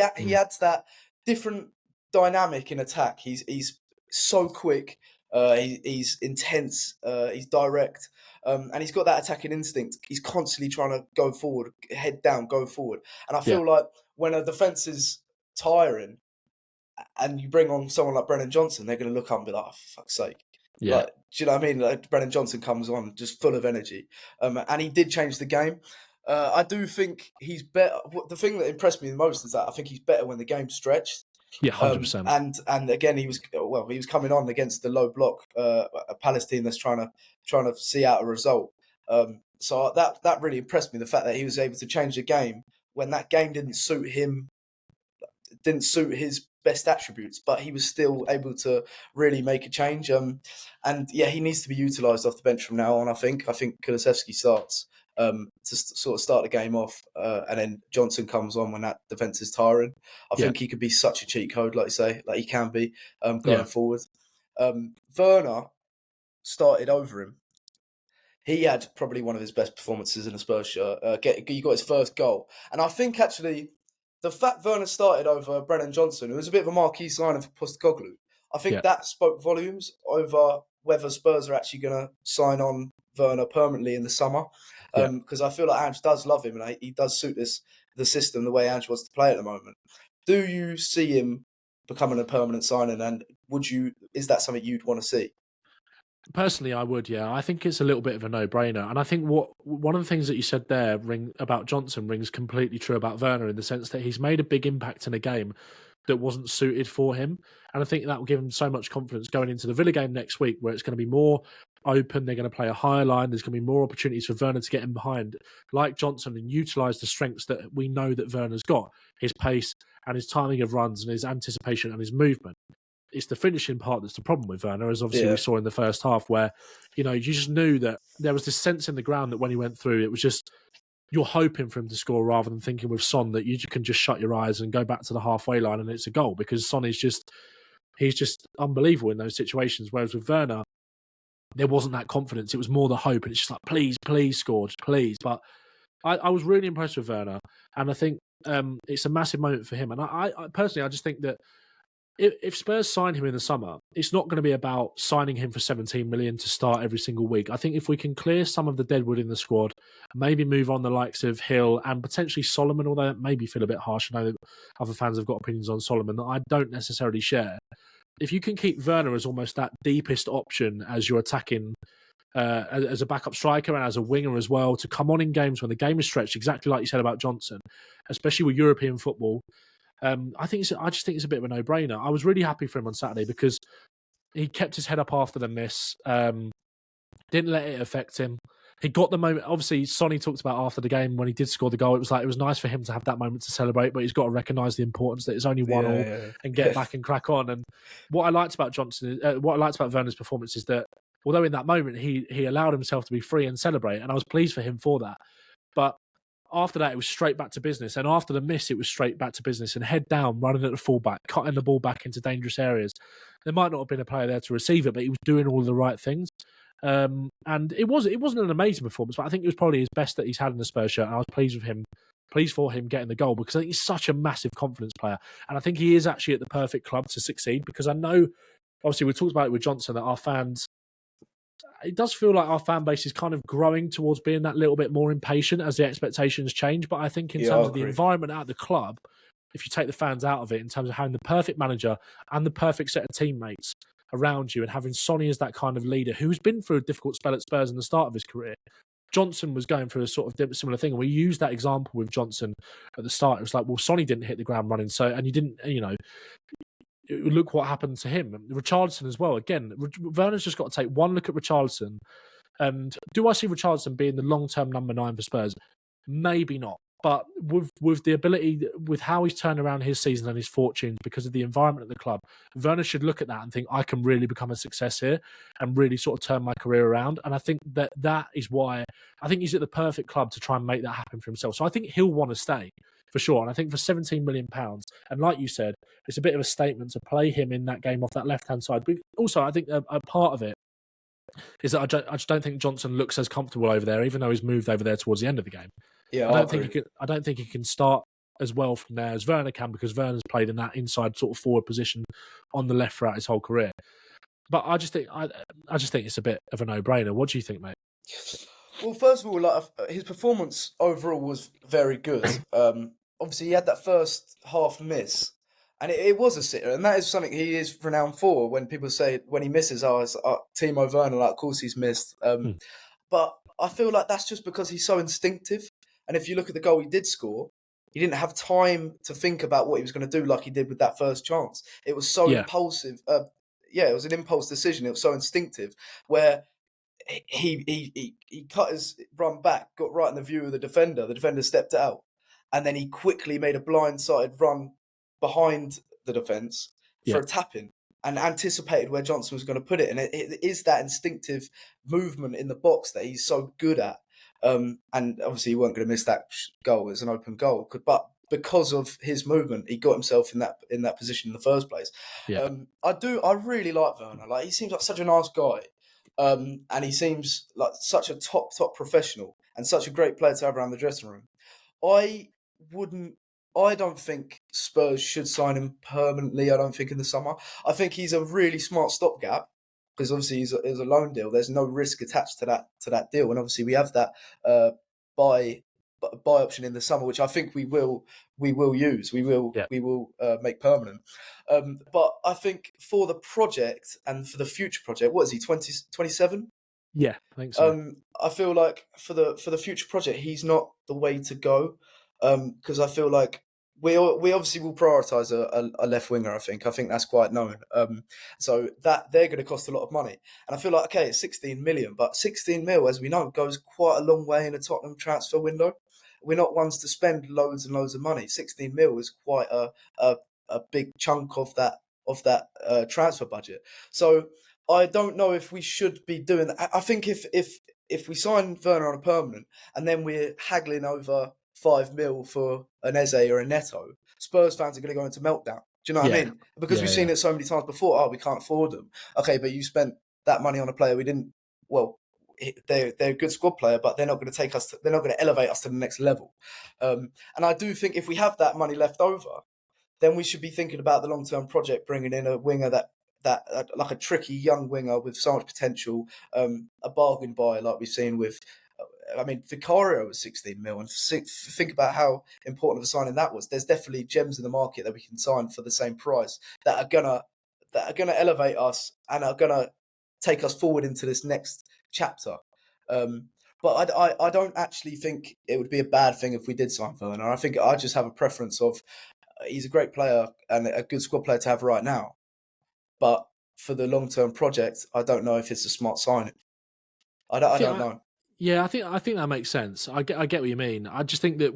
adds that different dynamic in attack. He's so quick. He's intense. He's direct. And he's got that attacking instinct. He's constantly trying to go forward, head down, go forward. And I feel like when a defence is tiring and you bring on someone like Brennan Johnson, they're going to look up and be like, oh, for fuck's sake. Yeah. Like, do you know what I mean? Like, Brennan Johnson comes on just full of energy. And he did change the game. I do think he's better. The thing that impressed me the most is that I think he's better when the game's stretched. Yeah, 100%. And again, he was coming on against the low block, a Palestine that's trying to see out a result. So that really impressed me. The fact that he was able to change the game when that game didn't suit him, didn't suit his best attributes, but he was still able to really make a change. And he needs to be utilised off the bench from now on. I think Kulusevski starts to sort of start the game off, and then Johnson comes on when that defence is tiring. I think he could be such a cheat code, like you say, like he can be going forward. Werner started over him. He had probably one of his best performances in a Spurs shirt. He got his first goal. And I think, actually, the fact Werner started over Brennan Johnson, who was a bit of a marquee signing for Postecoglou, I think that spoke volumes over whether Spurs are actually going to sign on Werner permanently in the summer. Because I feel like Ange does love him, and he does suit the system the way Ange wants to play at the moment. Do you see him becoming a permanent signing, and is that something you'd want to see? Personally, I would, yeah. I think it's a little bit of a no-brainer. And I think one of the things that you said there about Johnson rings completely true about Werner, in the sense that he's made a big impact in a game that wasn't suited for him. And I think that will give him so much confidence going into the Villa game next week, where it's going to be more open. They're going to play a higher line. There's going to be more opportunities for Werner to get in behind, like Johnson, and utilise the strengths that we know that Werner's got, his pace and his timing of runs and his anticipation and his movement. It's the finishing part that's the problem with Werner, as obviously we saw in the first half, where, you just knew that there was this sense in the ground that when he went through, it was just you're hoping for him to score rather than thinking with Son that you can just shut your eyes and go back to the halfway line and it's a goal, because Son is he's just unbelievable in those situations. Whereas with Werner, there wasn't that confidence. It was more the hope, and it's just like, please score, just please. But I was really impressed with Werner, and I think it's a massive moment for him. And I personally, I just think that if Spurs sign him in the summer, it's not going to be about signing him for 17 million to start every single week. I think if we can clear some of the deadwood in the squad, maybe move on the likes of Hill and potentially Solomon, although that maybe feel a bit harsh. I know that other fans have got opinions on Solomon that I don't necessarily share. If you can keep Werner as almost that deepest option as you're attacking, as a backup striker and as a winger as well, to come on in games when the game is stretched, exactly like you said about Johnson, especially with European football, I just think it's a bit of a no-brainer. I was really happy for him on Saturday because he kept his head up after the miss, didn't let it affect him. He got the moment. Obviously, Sonny talked about after the game when he did score the goal. It was nice for him to have that moment to celebrate, but he's got to recognise the importance that it's only 1-1 and get back and crack on. And what I liked about Werner's performance is that although in that moment he allowed himself to be free and celebrate, and I was pleased for him for that. But after that, it was straight back to business. And after the miss, it was straight back to business and head down, running at the fullback, cutting the ball back into dangerous areas. There might not have been a player there to receive it, but he was doing all of the right things. And it wasn't an amazing performance, but I think it was probably his best that he's had in the Spurs shirt. And I was pleased for him getting the goal, because I think he's such a massive confidence player. And I think he is actually at the perfect club to succeed, because I know, obviously, we talked about it with Johnson, that our fans, it does feel like our fan base is kind of growing towards being that little bit more impatient as the expectations change. But I think in terms of the environment at the club, if you take the fans out of it, in terms of having the perfect manager and the perfect set of teammates around you, and having Sonny as that kind of leader who's been through a difficult spell at Spurs in the start of his career. Johnson was going through a sort of similar thing, and we used that example with Johnson at the start. It was like, well, Sonny didn't hit the ground running, and you didn't, look what happened to him. Richarlison as well. Again, Werner's just got to take one look at Richarlison. And do I see Richarlison being the long-term number 9 for Spurs? Maybe not. But with the ability, with how he's turned around his season and his fortunes because of the environment at the club, Werner should look at that and think, I can really become a success here and really sort of turn my career around. And I think that is why I think he's at the perfect club to try and make that happen for himself. So I think he'll want to stay for sure. And I think for £17 million, and like you said, it's a bit of a statement to play him in that game off that left-hand side. But also, I think a part of it is that I just don't think Johnson looks as comfortable over there, even though he's moved over there towards the end of the game. Yeah, I don't think he can start as well from there as Werner can, because Werner's played in that inside sort of forward position on the left throughout his whole career. But I just think it's a bit of a no-brainer. What do you think, mate? Well, first of all, his performance overall was very good. Obviously, he had that first half miss, and it was a sitter, and that is something he is renowned for. When people say when he misses, it's Timo Werner, like, of course he's missed. But I feel like that's just because he's so instinctive. And if you look at the goal he did score, he didn't have time to think about what he was going to do like he did with that first chance. It was so impulsive. It was an impulse decision. It was so instinctive, where he cut his run back, got right in the view of the defender. The defender stepped out, and then he quickly made a blindsided run behind the defence for a tap-in, and anticipated where Johnson was going to put it. And it is that instinctive movement in the box that he's so good at. And obviously, he weren't going to miss that goal as an open goal, but because of his movement, he got himself in that position in the first place. Yeah. I really like Werner. Like, he seems like such a nice guy, and he seems like such a top professional and such a great player to have around the dressing room. I don't think Spurs should sign him permanently. I don't think in the summer. I think he's a really smart stopgap, because obviously he's a loan deal. There's no risk attached to that deal, and obviously we have that buy option in the summer, which I think we will use. We will make permanent. But I think for the project and for the future project, what is he, 27? Yeah, I think so. I feel like for the future project, he's not the way to go, because I feel like we obviously will prioritise a left winger. I think that's quite known. So that they're going to cost a lot of money, and I feel like, okay, it's 16 million, but 16 mil, as we know, goes quite a long way in a Tottenham transfer window. We're not ones to spend loads and loads of money. 16 mil is quite a big chunk of that transfer budget. So I don't know if we should be doing that. I think if if we sign Werner on a permanent and then we're haggling over 5 mil for an Eze or a Neto, Spurs fans are going to go into meltdown. Do you know what I Yeah. mean? Because we've Yeah, seen yeah. it so many times before. Oh, we can't afford them. Okay, but you spent that money on a player we didn't. Well, they're a good squad player, but they're not going to take us. They're not going to elevate us to the next level. And I do think if we have that money left over, then we should be thinking about the long-term project, bringing in a winger that like a tricky young winger with so much potential, a bargain buy like we've seen with. I mean, Vicario was 16 mil, and think about how important of a signing that was. There's definitely gems in the market that we can sign for the same price that are gonna elevate us and are gonna take us forward into this next chapter. But I don't actually think it would be a bad thing if we did sign Werner. I think I just have a preference of he's a great player and a good squad player to have right now. But for the long-term project, I don't know if it's a smart signing. I don't know. Yeah, I think that makes sense. I get what you mean. I just think that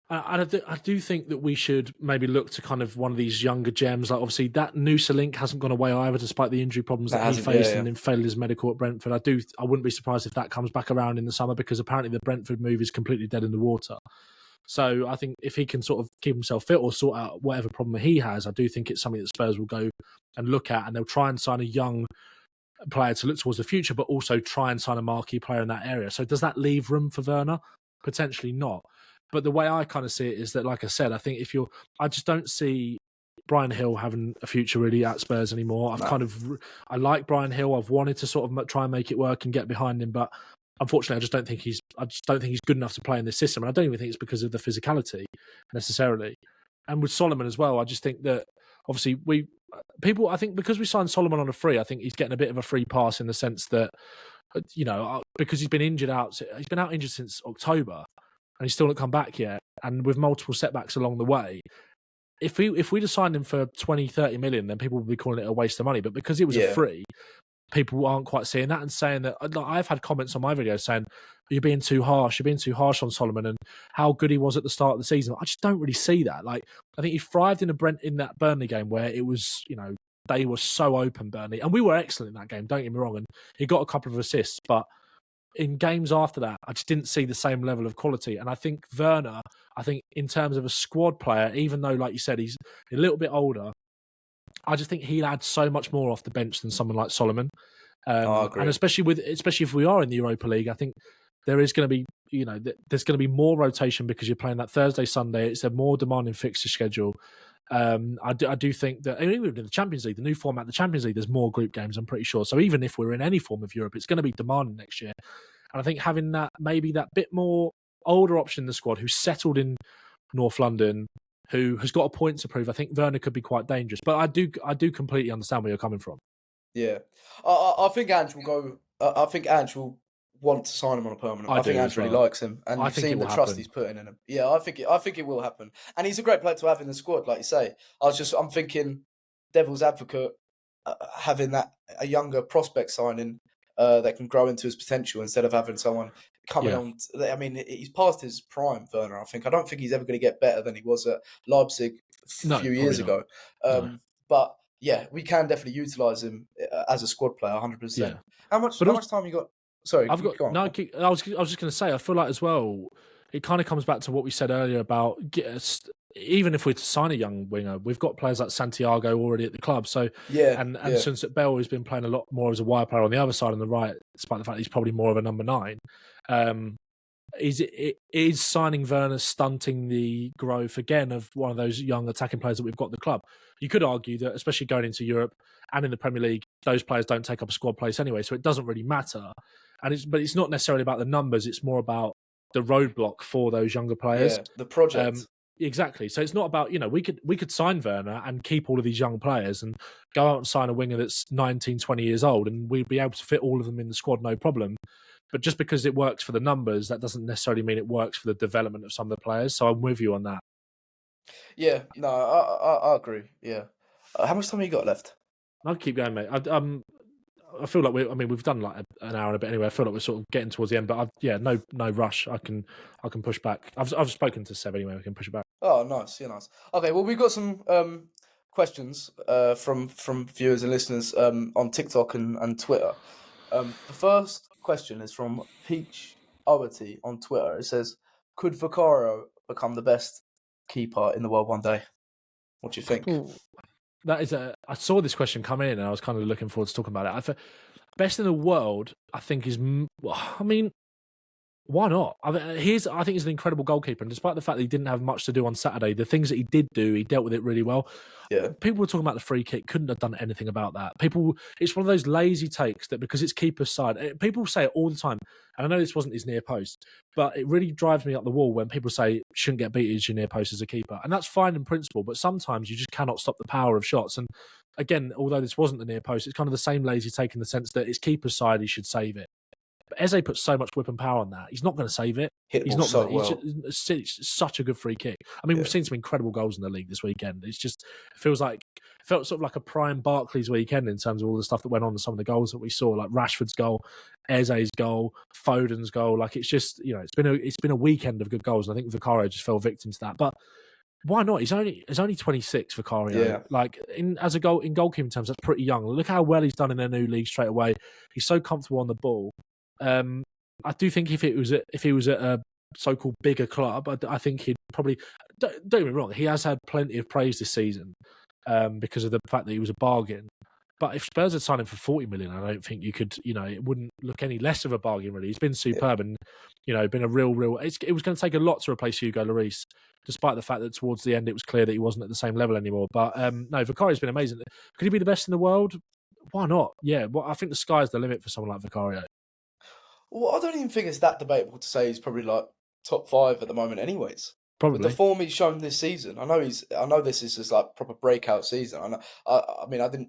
I do think that we should maybe look to kind of one of these younger gems. Like obviously that Noosa Link hasn't gone away either, despite the injury problems that he faced and then failed his medical at Brentford. I wouldn't be surprised if that comes back around in the summer because apparently the Brentford move is completely dead in the water. So I think if he can sort of keep himself fit or sort out whatever problem he has, I do think it's something that Spurs will go and look at, and they'll try and sign a young player to look towards the future, but also try and sign a marquee player in that area. So does that leave room for Werner? Potentially not. But the way I kind of see it is that, like I said, I think I just don't see Brian Hill having a future really at Spurs anymore. I like Brian Hill. I've wanted to sort of try and make it work and get behind him, but unfortunately, I just don't think he's good enough to play in this system. And I don't even think it's because of the physicality necessarily. And with Solomon as well, I just think that obviously I think because we signed Solomon on a free, I think he's getting a bit of a free pass in the sense that, because he's been out injured since October and he's still not come back yet. And with multiple setbacks along the way, if we'd have signed him for 20, 30 million, then people would be calling it a waste of money. But because it was a free, people aren't quite seeing that and saying that. I've had comments on my videos saying, you're being too harsh on Solomon and how good he was at the start of the season. I just don't really see that. Like, I think he thrived in that Burnley game where it was, they were so open, Burnley, and we were excellent in that game, don't get me wrong, and he got a couple of assists, but in games after that, I just didn't see the same level of quality. And I think Werner, in terms of a squad player, even though, like you said, he's a little bit older, I just think he'd add so much more off the bench than someone like Solomon. I agree. And especially if we are in the Europa League, I think there is going to be, there's going to be more rotation because you're playing that Thursday, Sunday. It's a more demanding fixture schedule. I do think that even in the Champions League, the new format, the Champions League, there's more group games, I'm pretty sure. So even if we're in any form of Europe, it's going to be demanding next year. And I think having maybe that bit more older option in the squad who's settled in North London, who has got a point to prove, I think Werner could be quite dangerous. But I do completely understand where you're coming from. Yeah, I think Ange will go. I think Ange will want to sign him on a permanent. I think Ange really likes him, and you've seen the trust he's putting in him. Yeah, I think it will happen, and he's a great player to have in the squad, like you say. I'm thinking, devil's advocate, having a younger prospect signing that can grow into his potential instead of having someone coming on. I mean, he's past his prime, Werner. I don't think he's ever going to get better than he was at Leipzig a few years ago. But yeah, we can definitely utilise him as a squad player, 100%. Yeah. How much time you got? Sorry, I've got. Go on. No, I was just going to say, I feel like as well, it kind of comes back to what we said earlier about even if we're to sign a young winger, we've got players like Santiago already at the club. So and since Bell has been playing a lot more as a wide player on the other side on the right, despite the fact he's probably more of a number 9. Is signing Werner stunting the growth again of one of those young attacking players that we've got at the club? You could argue that, especially going into Europe and in the Premier League, those players don't take up a squad place anyway, so it doesn't really matter. But it's not necessarily about the numbers; it's more about the roadblock for those younger players. Yeah, the project. Exactly. So it's not about, we could sign Werner and keep all of these young players and go out and sign a winger that's 19, 20 years old, and we'd be able to fit all of them in the squad, no problem. But just because it works for the numbers, that doesn't necessarily mean it works for the development of some of the players. So I'm with you on that. Yeah, no, I agree. Yeah. How much time have you got left? I'll keep going, mate. I feel like we've done like an hour and a bit anyway. I feel like we're sort of getting towards the end, but no rush. I can push back. I've spoken to Seb anyway. We can push it back. Oh, nice. Yeah, nice. Okay, well, we've got some questions from viewers and listeners on TikTok and Twitter. The first question is from Peach Owerty on Twitter. It says, could Vicario become the best keeper in the world one day? What do you think? I saw this question come in, and I was kind of looking forward to talking about it. Best in the world, I think, is. I mean, why not? I think he's an incredible goalkeeper, and despite the fact that he didn't have much to do on Saturday, the things that he did do, he dealt with it really well. Yeah. People were talking about the free kick, couldn't have done anything about that. It's one of those lazy takes that because it's keeper's side, people say it all the time, and I know this wasn't his near post, but it really drives me up the wall when people say shouldn't get beat as your near post as a keeper, and that's fine in principle, but sometimes you just cannot stop the power of shots. And again, although this wasn't the near post, it's kind of the same lazy take in the sense that it's keeper's side, he should save it. But Eze puts so much whip and power on that. He's not going to save it. He's not so well. It's such a good free kick. I mean, we've seen some incredible goals in the league this weekend. It felt sort of like a prime Barclays weekend in terms of all the stuff that went on and some of the goals that we saw, like Rashford's goal, Eze's goal, Foden's goal. Like it's just, it's been a weekend of good goals. And I think Vicario just fell victim to that. But why not? He's only 26, Vicario. Yeah. Like in goalkeeping terms, that's pretty young. Look how well he's done in their new league straight away. He's so comfortable on the ball. I do think if he was at a so-called bigger club, I think he'd probably. Don't get me wrong, he has had plenty of praise this season because of the fact that he was a bargain. But if Spurs had signed him for 40 million, I don't think you could. It wouldn't look any less of a bargain. Really, he's been superb and been a real. It was going to take a lot to replace Hugo Lloris, despite the fact that towards the end it was clear that he wasn't at the same level anymore. But no, Vicario's been amazing. Could he be the best in the world? Why not? Yeah, well, I think the sky's the limit for someone like Vicario. Well, I don't even think it's that debatable to say he's probably like top 5 at the moment, anyways. Probably. With the form he's shown this season, I know this is his like proper breakout season. I mean, I didn't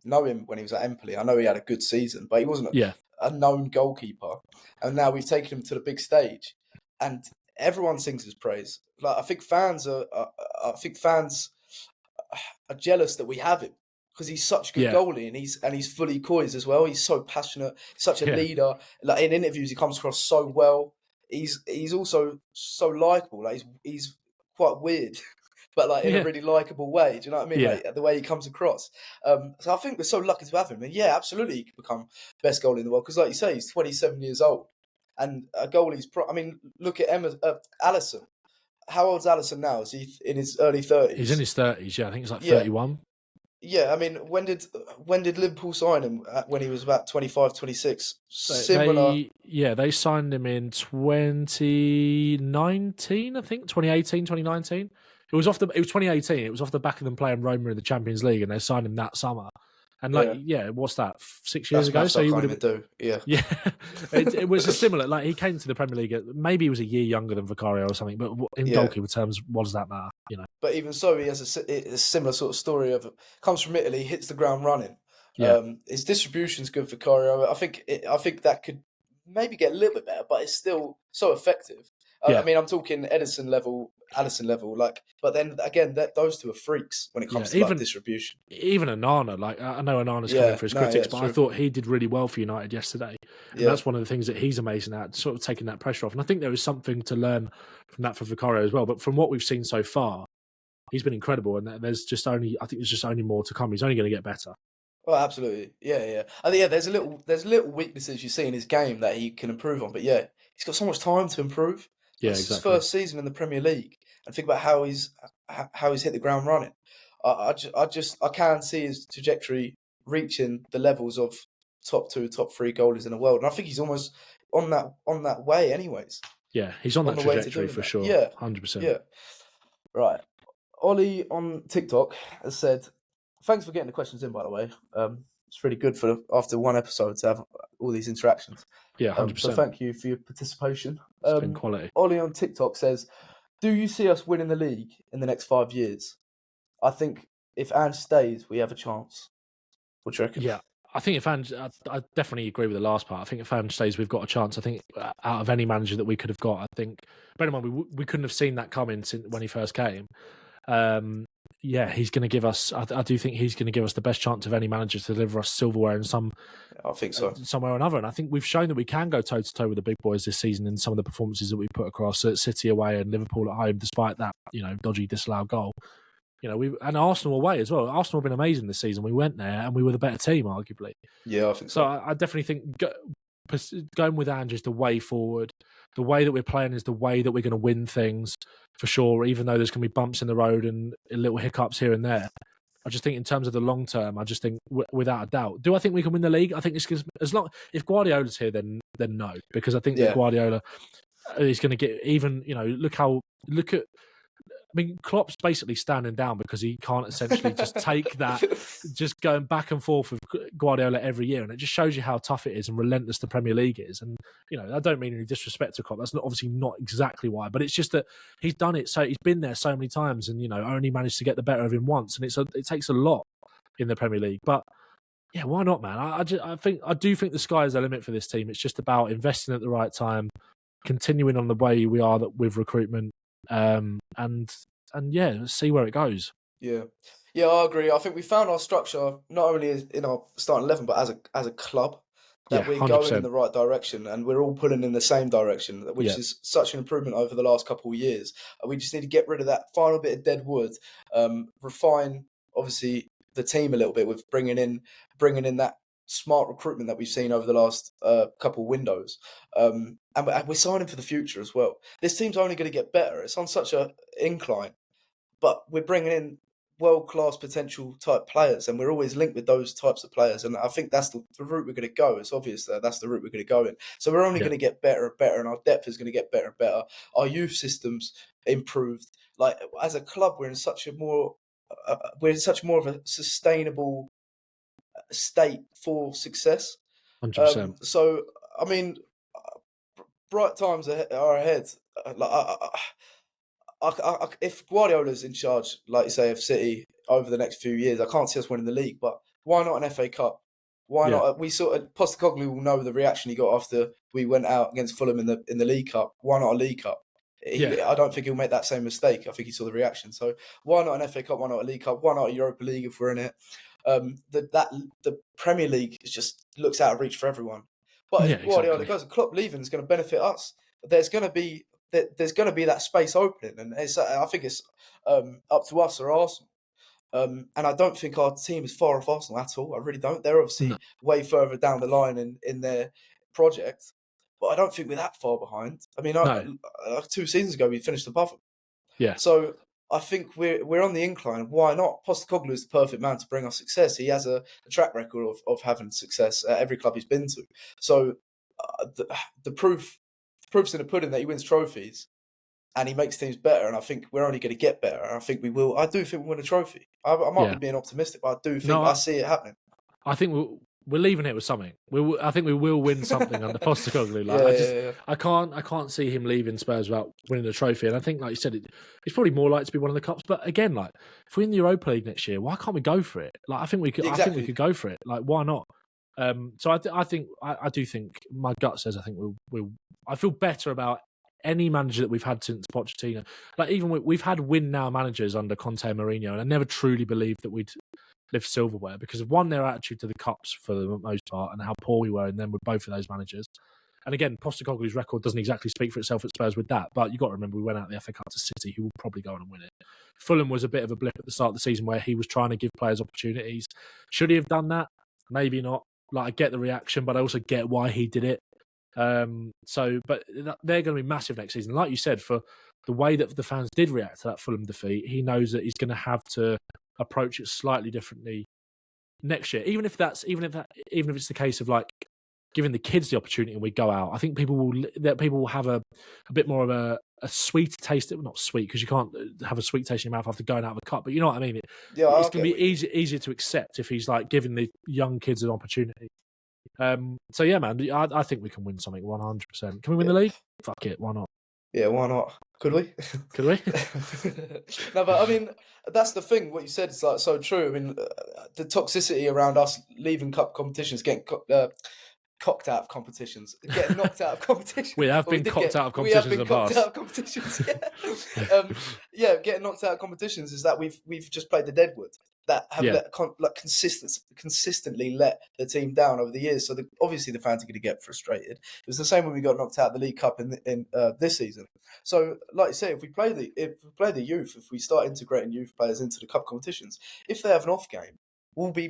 know him when he was at Empoli. I know he had a good season, but he wasn't a known goalkeeper. And now we've taken him to the big stage, and everyone sings his praise. Like I think fans are jealous that we have him. Because he's such a good goalie and he's fully poised as well. He's so passionate, such a leader. Like in interviews, he comes across so well. He's also so likable. Like he's quite weird, but like in a really likable way. Do you know what I mean? Yeah. Like the way he comes across. So I think we're so lucky to have him. And yeah, absolutely, he could become best goalie in the world. Because like you say, he's 27 years old, and a goalie's. I mean, look at Alisson. How old's Alisson now? Is he in his early 30s? He's in his 30s. Yeah, I think he's like 31. Yeah, I mean, when did Liverpool sign him? When he was about 25, 26? They signed him in 2019, I think, 2018, 2019. It was 2018. It was off the back of them playing Roma in the Champions League, and they signed him that summer. And what's that? 6 years ago. So you would have it was a similar. Like he came to the Premier League. Maybe he was a year younger than Vicario or something. But in goalkeeper terms, what does that matter? But even so, he has a similar sort of story of comes from Italy, hits the ground running. Yeah. His distribution's good for Vicario. I think that could maybe get a little bit better, but it's still so effective. I mean, I'm talking Alisson level. Like, but then again, those two are freaks when it comes to distribution. Even Onana, like I know Onana's coming for his critics, but true. I thought he did really well for United yesterday. And that's one of the things that he's amazing at, sort of taking that pressure off. And I think there is something to learn from that for Vicario as well. But from what we've seen so far, he's been incredible, and there's just only more to come. He's only going to get better. Oh, absolutely, yeah. I think there's little weaknesses you see in his game that he can improve on, but he's got so much time to improve. Yeah, it's exactly. his first season in the Premier League, and think about how he's hit the ground running. I can see his trajectory reaching the levels of top 2, top 3 goalies in the world, and I think he's almost on that way, anyways. Yeah, he's on that trajectory for sure. Yeah, 100%. Yeah, right. Ollie on TikTok has said, "Thanks for getting the questions in, by the way. It's really good after one episode to have all these interactions. Yeah, 100%. So thank you for your participation." It's been quality. Ollie on TikTok says, "Do you see us winning the league in the next 5 years? I think if Ange stays, we have a chance. What do you reckon?" Yeah, I think if Ange, I definitely agree with the last part. I think if Ange stays, we've got a chance. I think out of any manager that we could have got, I think, bear in mind, we couldn't have seen that coming when he first came. He's going to give us. I do think he's going to give us the best chance of any manager to deliver us silverware in I think so. Somewhere or another. And I think we've shown that we can go toe to toe with the big boys this season in some of the performances that we put across at City away and Liverpool at home, despite that dodgy disallowed goal. And Arsenal away as well. Arsenal have been amazing this season. We went there and we were the better team, arguably. Yeah, I think so. So I definitely think going with Ange is the way forward. The way that we're playing is the way that we're going to win things for sure, even though there's going to be bumps in the road and little hiccups here and there. I just think in terms of the long term, I just think without a doubt. Do I think we can win the league? I think it's as long if Guardiola's here, then no, because I think that Guardiola is going to get even. Look at. I mean, Klopp's basically standing down because he can't essentially just take that, just going back and forth with Guardiola every year. And it just shows you how tough it is and relentless the Premier League is. And, I don't mean any disrespect to Klopp. That's obviously not exactly why. But it's just that he's done it. So he's been there so many times and, only managed to get the better of him once. And it takes a lot in the Premier League. But, yeah, why not, man? I do think the sky is the limit for this team. It's just about investing at the right time, continuing on the way we are with recruitment. And yeah, let's see where it goes. Yeah, I agree. I think we found our structure not only in our starting 11, but as a club that we're 100%. going in the right direction and we're all pulling in the same direction, which is such an improvement over the last couple of years. We just need to get rid of that final bit of dead wood, refine obviously the team a little bit with bringing in that smart recruitment that we've seen over the last couple of windows. And we're signing for the future as well. This team's only going to get better. It's on such an incline, but we're bringing in world-class potential type players, and we're always linked with those types of players. And I think that's the route we're going to go. It's obvious that that's the route we're going to go in. So we're only going to get better and better, and our depth is going to get better and better. Our youth system's improved. Like as a club, we're in such more of a sustainable state for success. 100%. So I mean, bright times are ahead. If Guardiola's in charge, like you say, of City over the next few years, I can't see us winning the league. But why not an FA Cup? Why not? We Postecoglou will know the reaction he got after we went out against Fulham in the League Cup. Why not a League Cup? I don't think he'll make that same mistake. I think he saw the reaction. So why not an FA Cup? Why not a League Cup? Why not a Europa League if we're in it? The Premier League just looks out of reach for everyone. But if Guardiola goes, Klopp leaving is going to benefit us. There's going to be that space opening, and I think it's up to us or Arsenal. And I don't think our team is far off Arsenal at all. I really don't. They're obviously way further down the line in their project, but I don't think we're that far behind. I mean, 2 seasons ago we finished above them. Yeah. So I think we're on the incline. Why not? Postecoglou is the perfect man to bring us success. He has a track record of having success at every club he's been to. So the proof's in the pudding that he wins trophies and he makes teams better, and I think we're only going to get better. And I think we will. I do think we'll win a trophy. I might be being optimistic, but I do think I see it happening. I think we're leaving it with something. I think we will win something under Postecoglou. I can't see him leaving Spurs without winning a trophy. And I think, like you said, it's probably more likely to be one of the cups. But again, like if we're in the Europa League next year, why can't we go for it? Like I think we could. Exactly. I think we could go for it. Like why not? So I do think my gut says I think I feel better about any manager that we've had since Pochettino. Like even we've had win now managers under Conte and Mourinho, and I never truly believed that we'd lift silverware because of one, their attitude to the cups for the most part and how poor we were in them with both of those managers. And again, Postecoglou's record doesn't exactly speak for itself at Spurs with that, but you've got to remember we went out the FA Cup to City, who will probably go on and win it. Fulham was a bit of a blip at the start of the season where he was trying to give players opportunities. Should he have done that? Maybe not. Like I get the reaction, but I also get why he did it. But they're going to be massive next season. Like you said, for the way that the fans did react to that Fulham defeat, he knows that he's going to have to approach it slightly differently next year. Even if it's the case of like giving the kids the opportunity and we go out, I think people will have a bit more of a sweet taste. Not sweet because you can't have a sweet taste in your mouth after going out of a cup, but you know what I mean. It's going to be easier to accept if he's like giving the young kids an opportunity. So yeah, man, I think we can win something 100%. Can we win the league? Fuck it, why not? Yeah, why not? Could we? Could we? No, but I mean, that's the thing. What you said is like so true. I mean, the toxicity around us leaving cup competitions, getting cocked out of competitions, getting knocked out of competitions. We have been cocked out of competitions in the past. Out of competitions, yeah. Getting knocked out of competitions is that we've just played the deadwood that have consistently let the team down over the years. So obviously the fans are going to get frustrated. It was the same when we got knocked out of the League Cup in this season. So, like I say, if we play the youth, if we start integrating youth players into the cup competitions, if they have an off game, we'll be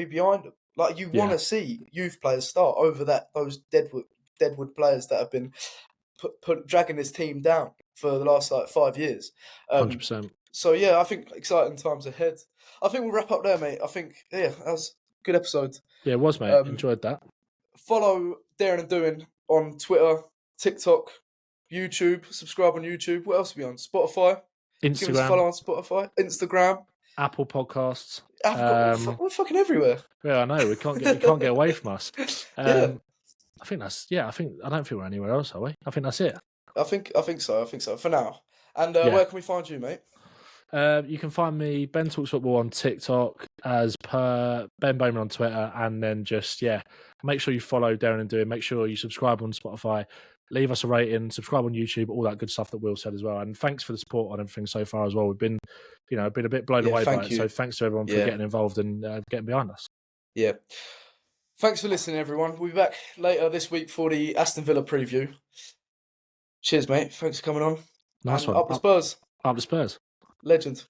behind them. Like you want to see youth players start over those Deadwood players that have been dragging this team down for the last 5 years. 100%. So yeah, I think exciting times ahead. I think we'll wrap up there, mate. I think that was a good episode. Yeah, it was, mate. Enjoyed that. Follow Daring and Doing on Twitter, TikTok, YouTube. Subscribe on YouTube. What else are we on? Spotify. Instagram. Give us a follow on Spotify, Instagram, Apple Podcasts. We're fucking everywhere. Yeah, I know. We can't get away from us. Yeah. I think that's. Yeah, I don't think we're anywhere else, are we? I think that's it. I think so for now. And where can we find you, mate? You can find me, Ben Talks Football, on TikTok, as per Ben Bowman on Twitter, and then just make sure you follow Daring and Doing. Make sure you subscribe on Spotify, leave us a rating, subscribe on YouTube, all that good stuff that Will said as well. And thanks for the support on everything so far as well. We've been, a bit blown away by it. So thanks to everyone for getting involved and getting behind us. Yeah. Thanks for listening, everyone. We'll be back later this week for the Aston Villa preview. Cheers, mate. Thanks for coming on. Nice one. Up the Spurs. Up the Spurs. Legend.